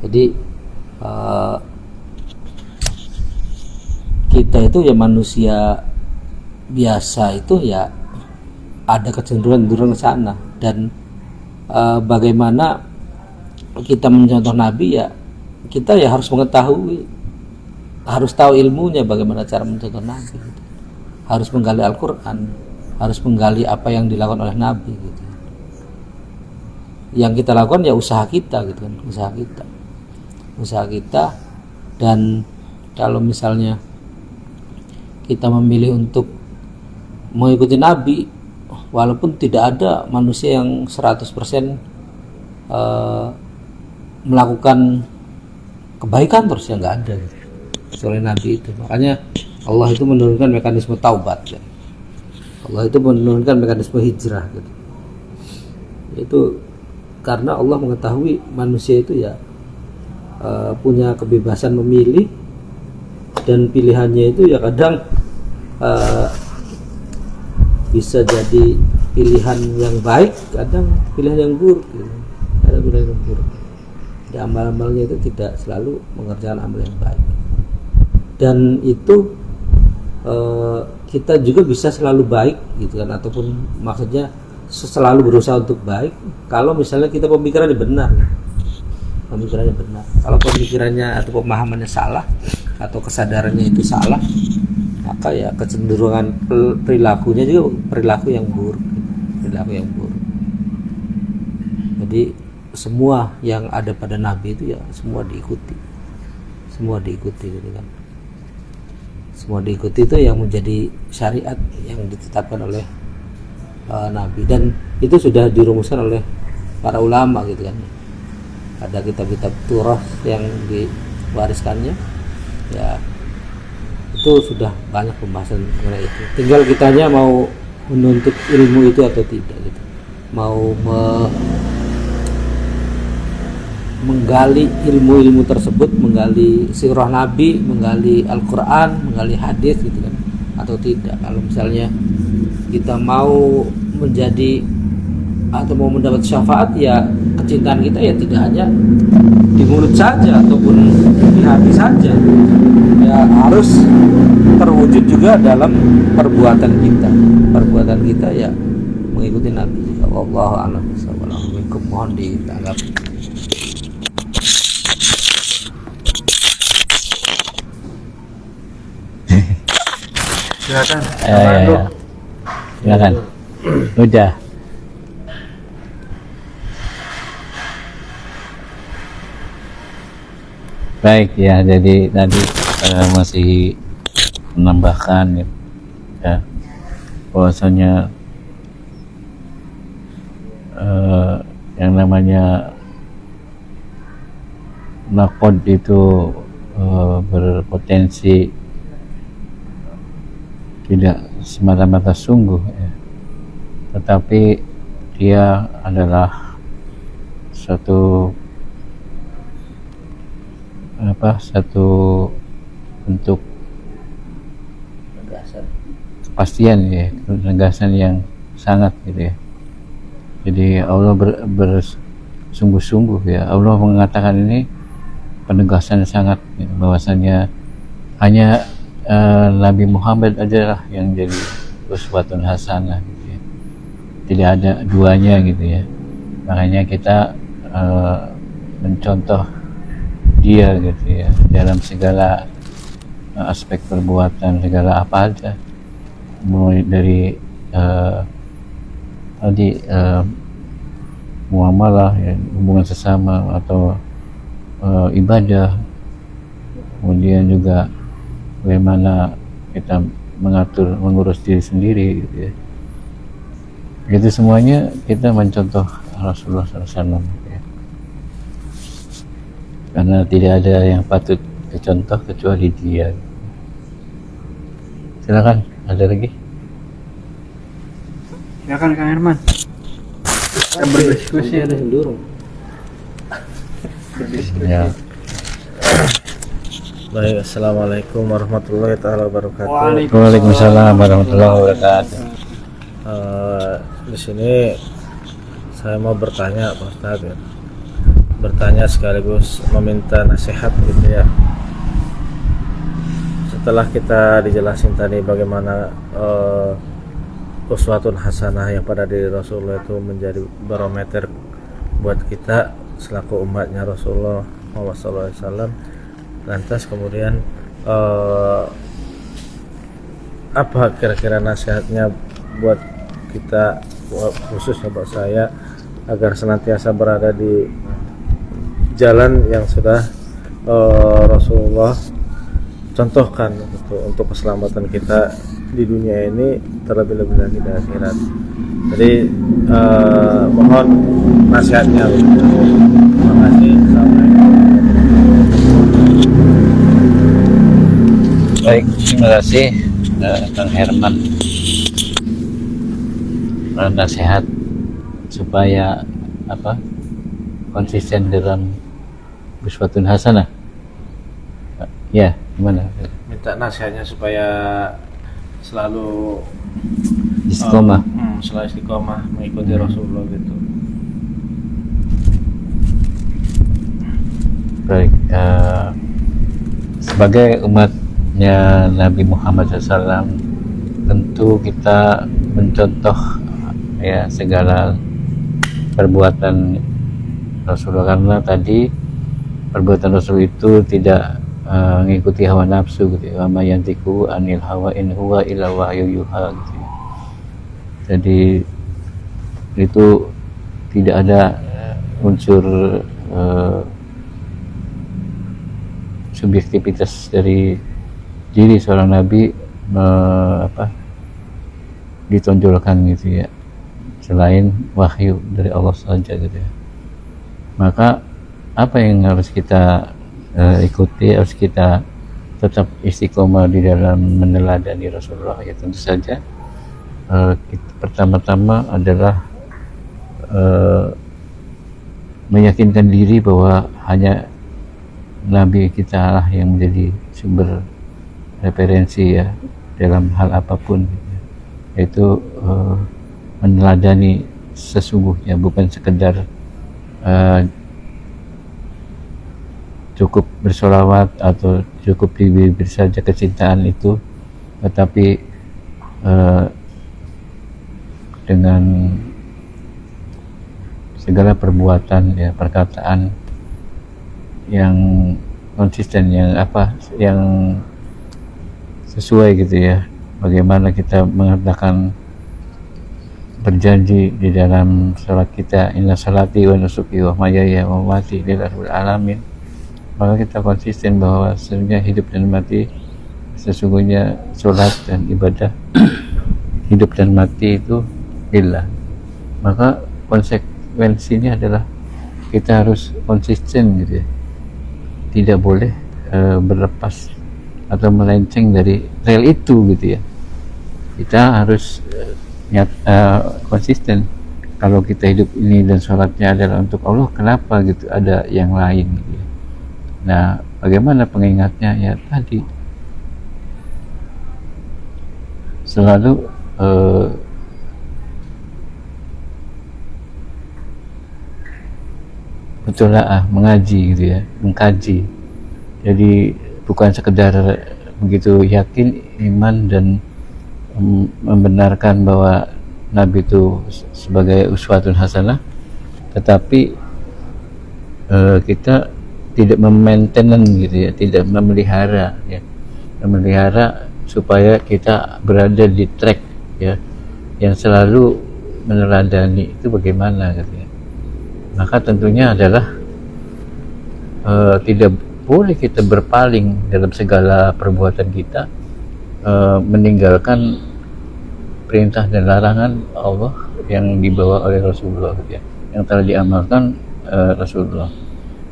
Speaker 1: Jadi kita itu ya manusia biasa itu ya ada kecenderungan ke sana. Dan bagaimana kita mencontoh Nabi, ya kita ya harus mengetahui, harus tahu ilmunya bagaimana cara mencontoh Nabi gitu. Harus menggali Al-Quran, harus menggali apa yang dilakukan oleh Nabi gitu. Yang kita lakukan ya usaha kita gitu kan, usaha kita. Dan kalau misalnya kita memilih untuk mengikuti Nabi, walaupun tidak ada manusia yang 100% melakukan kebaikan terus, ya nggak ada gitu. Soalnya Nabi itu, makanya Allah itu menurunkan mekanisme taubat ya. Allah itu menurunkan mekanisme hijrah gitu. Itu karena Allah mengetahui manusia itu ya punya kebebasan memilih, dan pilihannya itu ya kadang bisa jadi pilihan yang baik, kadang pilihan yang buruk gitu. Ada pilihan yang buruk. Di amal-amalnya itu tidak selalu mengerjakan amal yang baik. Dan itu kita juga bisa selalu baik gitu kan, ataupun maksudnya selalu berusaha untuk baik kalau misalnya kita pemikirannya benar. Pemikirannya benar. Kalau pemikirannya atau pemahamannya salah, atau kesadarannya itu salah, maka ya kecenderungan perilakunya juga perilaku yang buruk, perilaku yang buruk. Jadi semua yang ada pada Nabi itu ya semua diikuti, gitu kan. Semua diikuti, itu yang menjadi syariat yang ditetapkan oleh Nabi, dan itu sudah dirumuskan oleh para ulama gitu kan. Ada kitab-kitab Turah yang diwariskannya, ya itu sudah banyak pembahasan mengenai itu. Tinggal kitanya mau menuntut ilmu itu atau tidak gitu, mau menggali ilmu-ilmu tersebut, menggali sirah Nabi, menggali Al-Quran, menggali hadis gitu kan, atau tidak. Kalau misalnya kita mau menjadi atau mau mendapat syafaat, ya kecintaan kita ya tidak hanya di mulut saja ataupun di hati saja, ya harus terwujud juga dalam perbuatan kita ya mengikuti Nabi. Wallahu a'lam bishawab. Mohon ditanggapi.
Speaker 2: Silakan.
Speaker 3: Silakan. Udah. Baik ya, jadi tadi masih menambahkan ya bahwasanya yang namanya nakod itu berpotensi tidak semata-mata sungguh ya, tetapi dia adalah satu bentuk kepastian ya, penegasan yang sangat gitu ya. Jadi Allah bersungguh-sungguh ya, Allah mengatakan ini penegasan sangat ya, bahwasanya hanya Nabi Muhammad adalah yang jadi uswatun hasanah gitu ya. Tidak ada duanya gitu ya. Makanya kita mencontoh dia gitu ya dalam segala aspek perbuatan, segala apa aja, mulai dari muamalah ya, hubungan sesama atau ibadah, kemudian juga bagaimana kita mengurus diri sendiri gitu ya. Itu semuanya kita mencontoh Rasulullah SAW ya. Karena tidak ada yang patut dicontoh kecuali dia. Silakan, ada lagi?
Speaker 2: Silakan Kang Herman. Kita berdiskusi ya.
Speaker 3: Ya.
Speaker 4: Baik, assalamualaikum warahmatullahi wabarakatuh.
Speaker 3: Waalaikumsalam warahmatullahi wabarakatuh.
Speaker 4: Di sini saya mau bertanya Pak Ustadz ya. Bertanya sekaligus meminta nasihat gitu ya. Setelah kita dijelasin tadi bagaimana uswatun hasanah yang pada diri Rasulullah itu menjadi barometer buat kita selaku umatnya Rasulullah SAW. Lantas kemudian apa kira-kira nasihatnya buat kita, khususnya buat saya, agar senantiasa berada di jalan yang sudah Rasulullah contohkan untuk keselamatan kita di dunia ini, terlebih-lebih lagi di akhirat. Jadi mohon nasihatnya. Terima kasih.
Speaker 3: Baik, terima kasih Kang Herman. Nasihat supaya konsisten dalam uswatun hasanah. Ya, gimana?
Speaker 4: Minta nasihatnya supaya selalu
Speaker 3: Istiqomah.
Speaker 4: Selalu istiqomah mengikuti Rasulullah gitu.
Speaker 3: Baik, sebagai umatnya Nabi Muhammad SAW, tentu kita mencontoh ya segala perbuatan Rasulullah, karena tadi perbuatan Rasul itu tidak mengikuti hawa nafsu gitu ya. Wa ma yantiqu anil hawa in huwa illa wahyu yuha gitu ya. Jadi itu tidak ada unsur subjektivitas dari diri seorang nabi ditonjolkan gitu ya, selain wahyu dari Allah saja gitu ya. Maka apa yang harus kita ikuti, harus kita tetap istiqomah di dalam meneladani Rasulullah ya. Tentu saja pertama-tama adalah meyakinkan diri bahwa hanya Nabi kita lah yang menjadi sumber referensi ya dalam hal apapun gitu ya. Yaitu meneladani sesungguhnya, bukan sekedar cukup bersolawat atau cukup di bibir saja kecintaan itu, tetapi dengan segala perbuatan ya, perkataan yang konsisten, yang sesuai gitu ya. Bagaimana kita mengatakan berjanji di dalam salat kita, inna salati wa nusuki wa mahyaya wa mamati lillahi alamin, maka kita konsisten bahwa sesungguhnya hidup dan mati, sesungguhnya salat dan ibadah hidup dan mati itu lillah. Maka konsekuensinya adalah kita harus konsisten gitu ya, tidak boleh berlepas atau melenceng dari rel itu gitu ya. Kita harus konsisten. Kalau kita hidup ini dan sholatnya adalah untuk Allah, kenapa gitu ada yang lain gitu ya. Nah, bagaimana pengingatnya? Ya tadi selalu mutola'ah, mengaji gitu ya, mengkaji. Jadi bukan sekedar begitu yakin iman dan membenarkan bahwa Nabi itu sebagai uswatun hasanah, tetapi kita tidak memainten gitu ya, tidak memelihara ya, memelihara supaya kita berada di track ya, yang selalu meneladani itu bagaimana gitu ya. Maka tentunya adalah tidak boleh kita berpaling dalam segala perbuatan kita, meninggalkan perintah dan larangan Allah yang dibawa oleh Rasulullah gitu ya, yang telah diamalkan Rasulullah.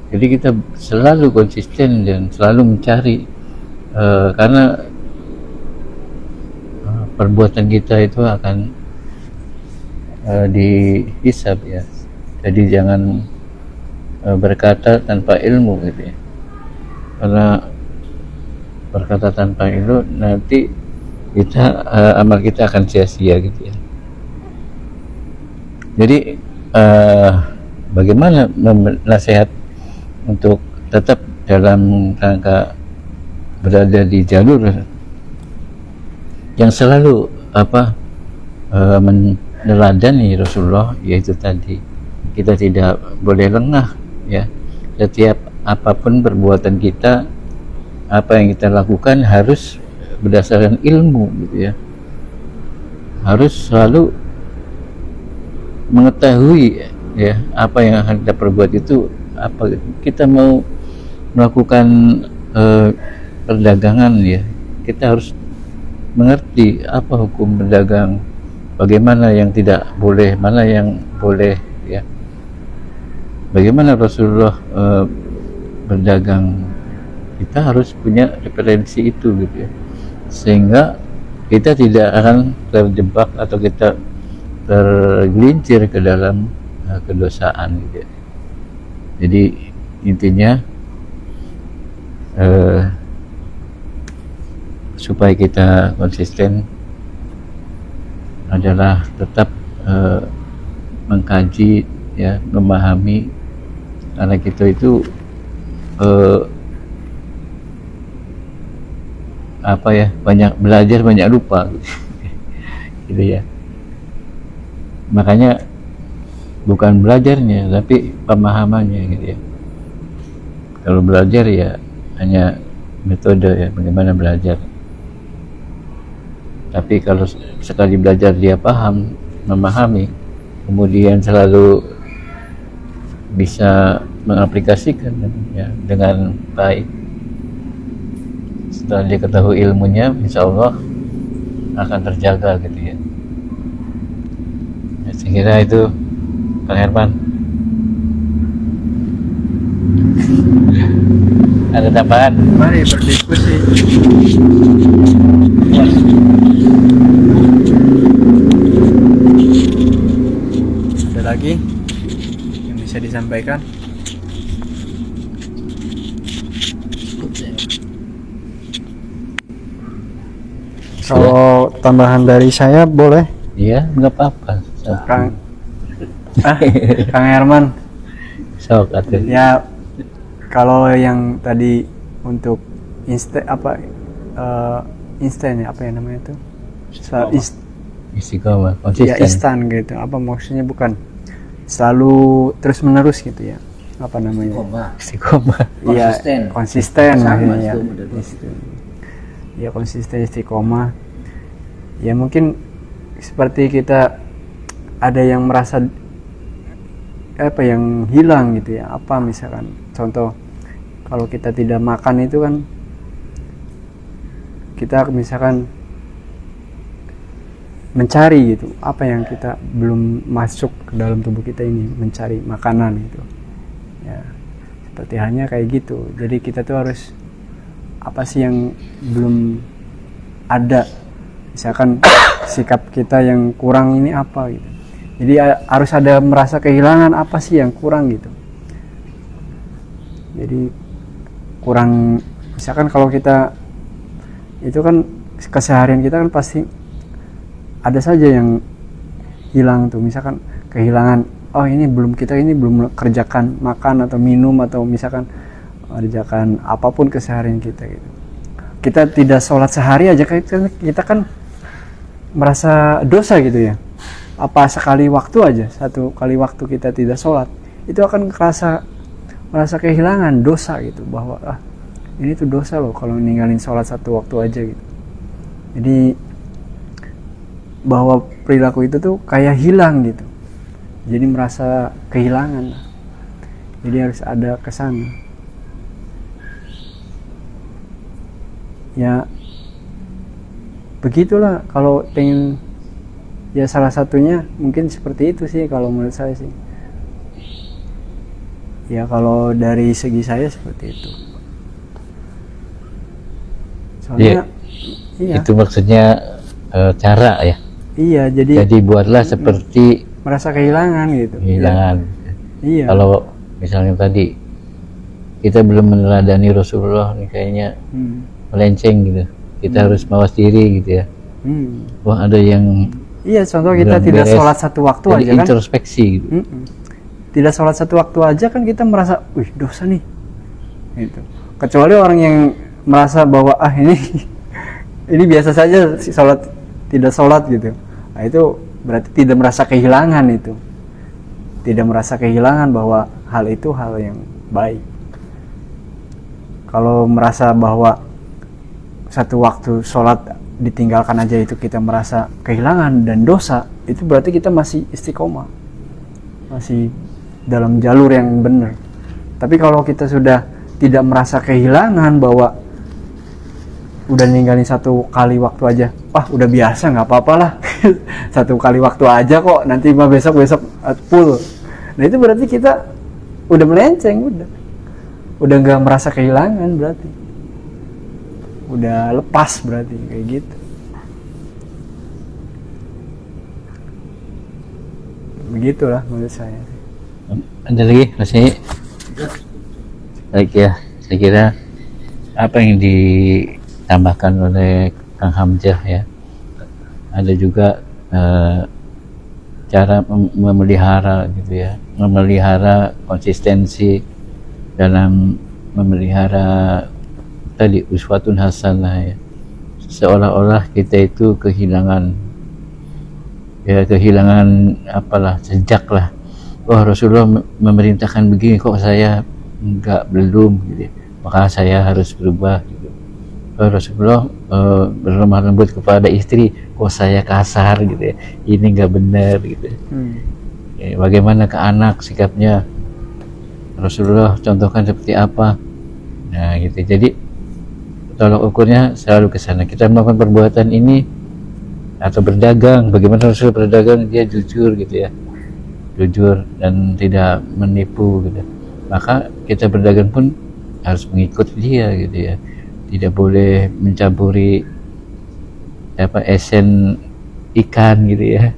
Speaker 3: Jadi kita selalu konsisten dan selalu mencari, karena perbuatan kita itu akan dihisab ya. Jadi jangan berkata tanpa ilmu gitu ya, karena berkata tanpa ilmu nanti kita amal kita akan sia-sia gitu ya. Jadi bagaimana nasihat untuk tetap dalam rangka berada di jalur yang selalu meneladani Rasulullah, yaitu tadi kita tidak boleh lengah ya. Setiap apapun perbuatan kita, apa yang kita lakukan harus berdasarkan ilmu gitu ya. Harus selalu mengetahui ya apa yang akan kita perbuat itu apa. Kita mau melakukan perdagangan ya, kita harus mengerti apa hukum berdagang, bagaimana yang tidak boleh, mana yang boleh ya, bagaimana Rasulullah berdagang. Kita harus punya referensi itu gitu ya, sehingga kita tidak akan terjebak atau kita tergelincir ke dalam kedosaan gitu ya. Jadi intinya supaya kita konsisten adalah tetap mengkaji ya, memahami, karena kita itu apa ya, banyak belajar banyak lupa gitu ya. Makanya bukan belajarnya tapi pemahamannya gitu ya. Kalau belajar ya hanya metode ya, bagaimana belajar. Tapi kalau sekali belajar dia paham, memahami, kemudian selalu bisa mengaplikasikan ya dengan baik, setelah dia ketahui ilmunya, insya Allah akan terjaga gitu ya. Saya kira itu, Kang Herman. Ada tambahan?
Speaker 2: Mari berdiskusi. Ada lagi yang bisa disampaikan? Kalau tambahan dari saya boleh?
Speaker 3: Iya, nggak apa-apa.
Speaker 2: Kang Herman.
Speaker 3: Sok atuh.
Speaker 2: Ya, kalau yang tadi untuk instan apa instan ya, apa ya namanya itu?
Speaker 3: Istiqomah,
Speaker 2: Ya
Speaker 3: konsisten.
Speaker 2: instan gitu. Apa maksudnya, bukan selalu terus menerus gitu ya? Apa namanya?
Speaker 3: Istiqomah.
Speaker 2: Iya, konsisten
Speaker 1: Sama
Speaker 2: ya.
Speaker 1: itu model.
Speaker 2: Ya konsisten, istiqomah. Ya mungkin seperti kita ada yang merasa apa yang hilang gitu ya. Apa misalkan contoh, kalau kita tidak makan itu kan kita misalkan mencari gitu, apa yang kita belum masuk ke dalam tubuh kita ini, mencari makanan gitu ya, seperti hanya kayak gitu. Jadi kita tuh harus apa sih yang belum ada, misalkan sikap kita yang kurang ini apa gitu. Jadi harus ada merasa kehilangan, apa sih yang kurang gitu. Jadi kurang, misalkan kalau kita itu kan keseharian kita kan pasti ada saja yang hilang tuh, misalkan kehilangan, oh ini belum kerjakan makan atau minum, atau misalkan kerjakan apapun keseharian kita gitu. Kita tidak sholat sehari aja, kita kan merasa dosa gitu ya. Apa sekali waktu aja, satu kali waktu kita tidak sholat, itu akan merasa kehilangan dosa gitu, bahwa ini tuh dosa loh kalau ninggalin sholat satu waktu aja gitu. Jadi bahwa perilaku itu tuh kayak hilang gitu, jadi merasa kehilangan. Jadi harus ada kesana ya. Begitulah kalau pengen ya, salah satunya mungkin seperti itu sih kalau menurut saya sih ya. Kalau dari segi saya seperti itu, soalnya iya.
Speaker 3: Itu maksudnya cara ya.
Speaker 2: Iya, jadi
Speaker 3: buatlah seperti
Speaker 2: merasa kehilangan gitu.
Speaker 3: kehilangan.
Speaker 2: Iya.
Speaker 3: Kalau misalnya tadi kita belum meneladani Rasulullah nih, kayaknya melenceng gitu. Kita harus mawas diri gitu ya. Wah, ada yang
Speaker 2: iya, contoh kita tidak sholat satu waktu aja kan,
Speaker 3: introspeksi gitu.
Speaker 2: Tidak sholat satu waktu aja kan kita merasa, wih dosa nih gitu. Kecuali orang yang merasa bahwa ini biasa saja sholat, tidak sholat gitu, Nah, itu berarti tidak merasa kehilangan itu. Tidak merasa kehilangan bahwa hal itu hal yang baik. Kalau merasa bahwa satu waktu sholat ditinggalkan aja itu kita merasa kehilangan dan dosa, itu berarti kita masih istiqomah, masih dalam jalur yang benar. Tapi kalau kita sudah tidak merasa kehilangan bahwa udah ninggalin satu kali waktu aja, udah biasa, nggak apa-apa lah. Satu kali waktu aja kok, nanti mah besok full. Nah itu berarti kita udah melenceng, udah nggak merasa kehilangan, berarti udah lepas, berarti kayak gitu. Begitulah menurut saya.
Speaker 3: Ada lagi masih baik ya, saya kira apa yang ditambahkan oleh Kang Hamzah ya, ada juga cara memelihara gitu ya, memelihara konsistensi dalam memelihara tadi uswatun hasanah ya. Seolah-olah kita itu kehilangan apalah, jejak lah. Oh, Rasulullah memerintahkan begini, kok saya belum gitu. Maka saya harus berubah gitu. Oh, Rasulullah berlemah lembut kepada istri, kok saya kasar gitu ya. Ini nggak benar gitu. Ya, bagaimana ke anak sikapnya? Rasulullah contohkan seperti apa? Nah, gitu. Jadi tolak ukurnya selalu ke sana. Kita melakukan perbuatan ini atau berdagang, bagaimana Rasul berdagang, dia jujur gitu ya, jujur dan tidak menipu gitu. Maka kita berdagang pun harus mengikut dia gitu ya, tidak boleh mencampuri esen ikan gitu ya,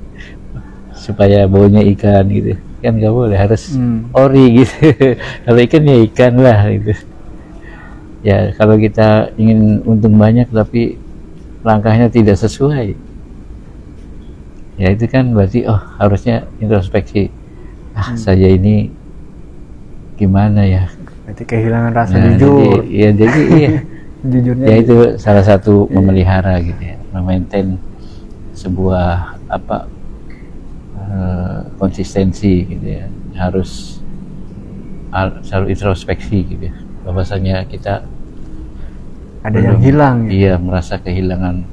Speaker 3: supaya baunya ikan gitu kan, nggak boleh, harus ori gitu. Kalau ikan ya ikan lah gitu ya. Kalau kita ingin untung banyak tapi langkahnya tidak sesuai, ya itu kan berarti harusnya introspeksi. Saya ini gimana ya,
Speaker 2: berarti kehilangan rasa jujur.
Speaker 3: Jadi iya
Speaker 2: jujurnya
Speaker 3: ya itu salah satu memelihara gitu ya, memaintain sebuah konsistensi gitu ya. Harus selalu introspeksi gitu ya, bahwasanya kita
Speaker 2: ada yang hilang ya.
Speaker 3: Iya, merasa kehilangan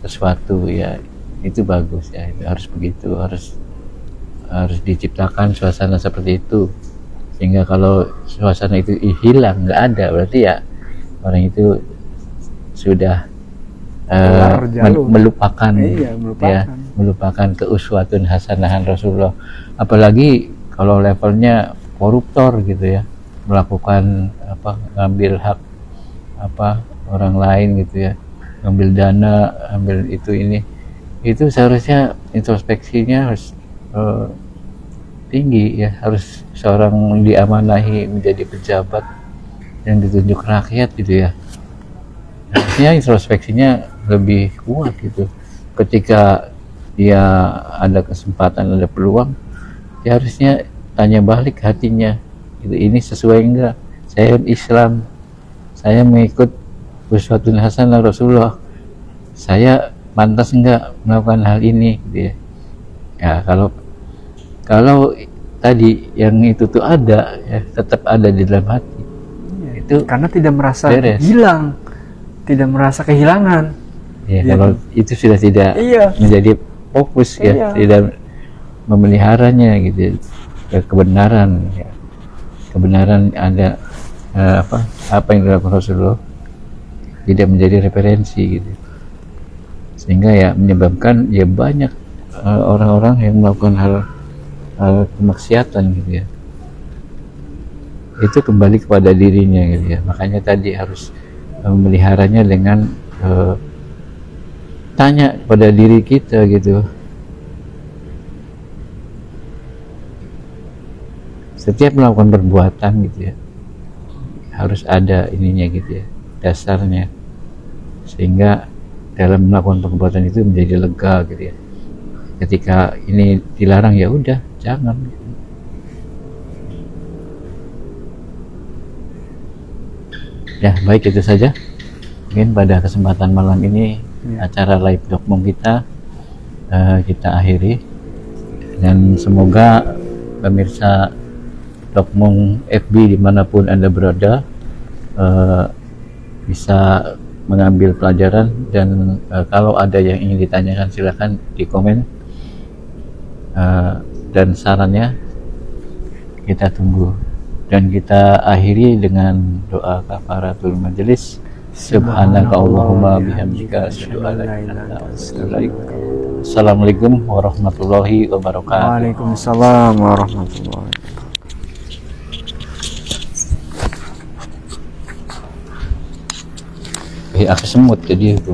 Speaker 3: sesuatu ya. Itu bagus ya, itu harus begitu, harus diciptakan suasana seperti itu, sehingga kalau suasana itu hilang, nggak ada, berarti ya orang itu sudah melupakan, melupakan keuswatun hasanahan Rasulullah. Apalagi kalau levelnya koruptor gitu ya, melakukan ngambil hak orang lain gitu ya, ngambil dana, ambil itu seharusnya introspeksinya harus tinggi ya. Harus seorang diamanahi menjadi pejabat yang ditunjuk rakyat gitu ya, harusnya introspeksinya lebih kuat gitu. Ketika dia ada kesempatan, ada peluang, dia harusnya tanya balik hatinya gitu, ini sesuai enggak, saya Islam, saya mengikut uswatun hasanah Rasulullah, saya pantas enggak melakukan hal ini gitu ya. Ya kalau tadi yang itu tuh ada ya, tetap ada di dalam hati ya, itu
Speaker 2: karena tidak merasa
Speaker 3: beres.
Speaker 2: Hilang, tidak merasa kehilangan
Speaker 3: ya, kalau itu sudah tidak menjadi fokus ya, tidak memeliharanya gitu ya, kebenaran ya. Kebenaran ada apa yang dilakukan Rasulullah tidak menjadi referensi gitu, sehingga ya menyebabkan ya banyak orang-orang yang melakukan hal kemaksiatan gitu ya. Itu kembali kepada dirinya gitu ya. Makanya tadi harus memeliharanya dengan tanya pada diri kita gitu. Setiap melakukan perbuatan gitu ya, harus ada ininya gitu ya, dasarnya, sehingga dalam melakukan perbuatan itu menjadi lega gitu ya. Ketika ini dilarang ya udah jangan. Ya baik, itu saja mungkin pada kesempatan malam ini acara live dokmong kita kita akhiri, dan semoga pemirsa Dokmong FB dimanapun Anda berada bisa mengambil pelajaran, dan kalau ada yang ingin ditanyakan silahkan di komen, dan sarannya kita tunggu. Dan kita akhiri dengan doa kafaratul majelis. Subhanaka Allahumma bihamdika asyhadu an la ilaha illa anta astaghfiruka. Assalamualaikum warahmatullahi wabarakatuh.
Speaker 2: Waalaikumsalam warahmatullahi wabarakatuh.
Speaker 3: Aku semut jadi itu.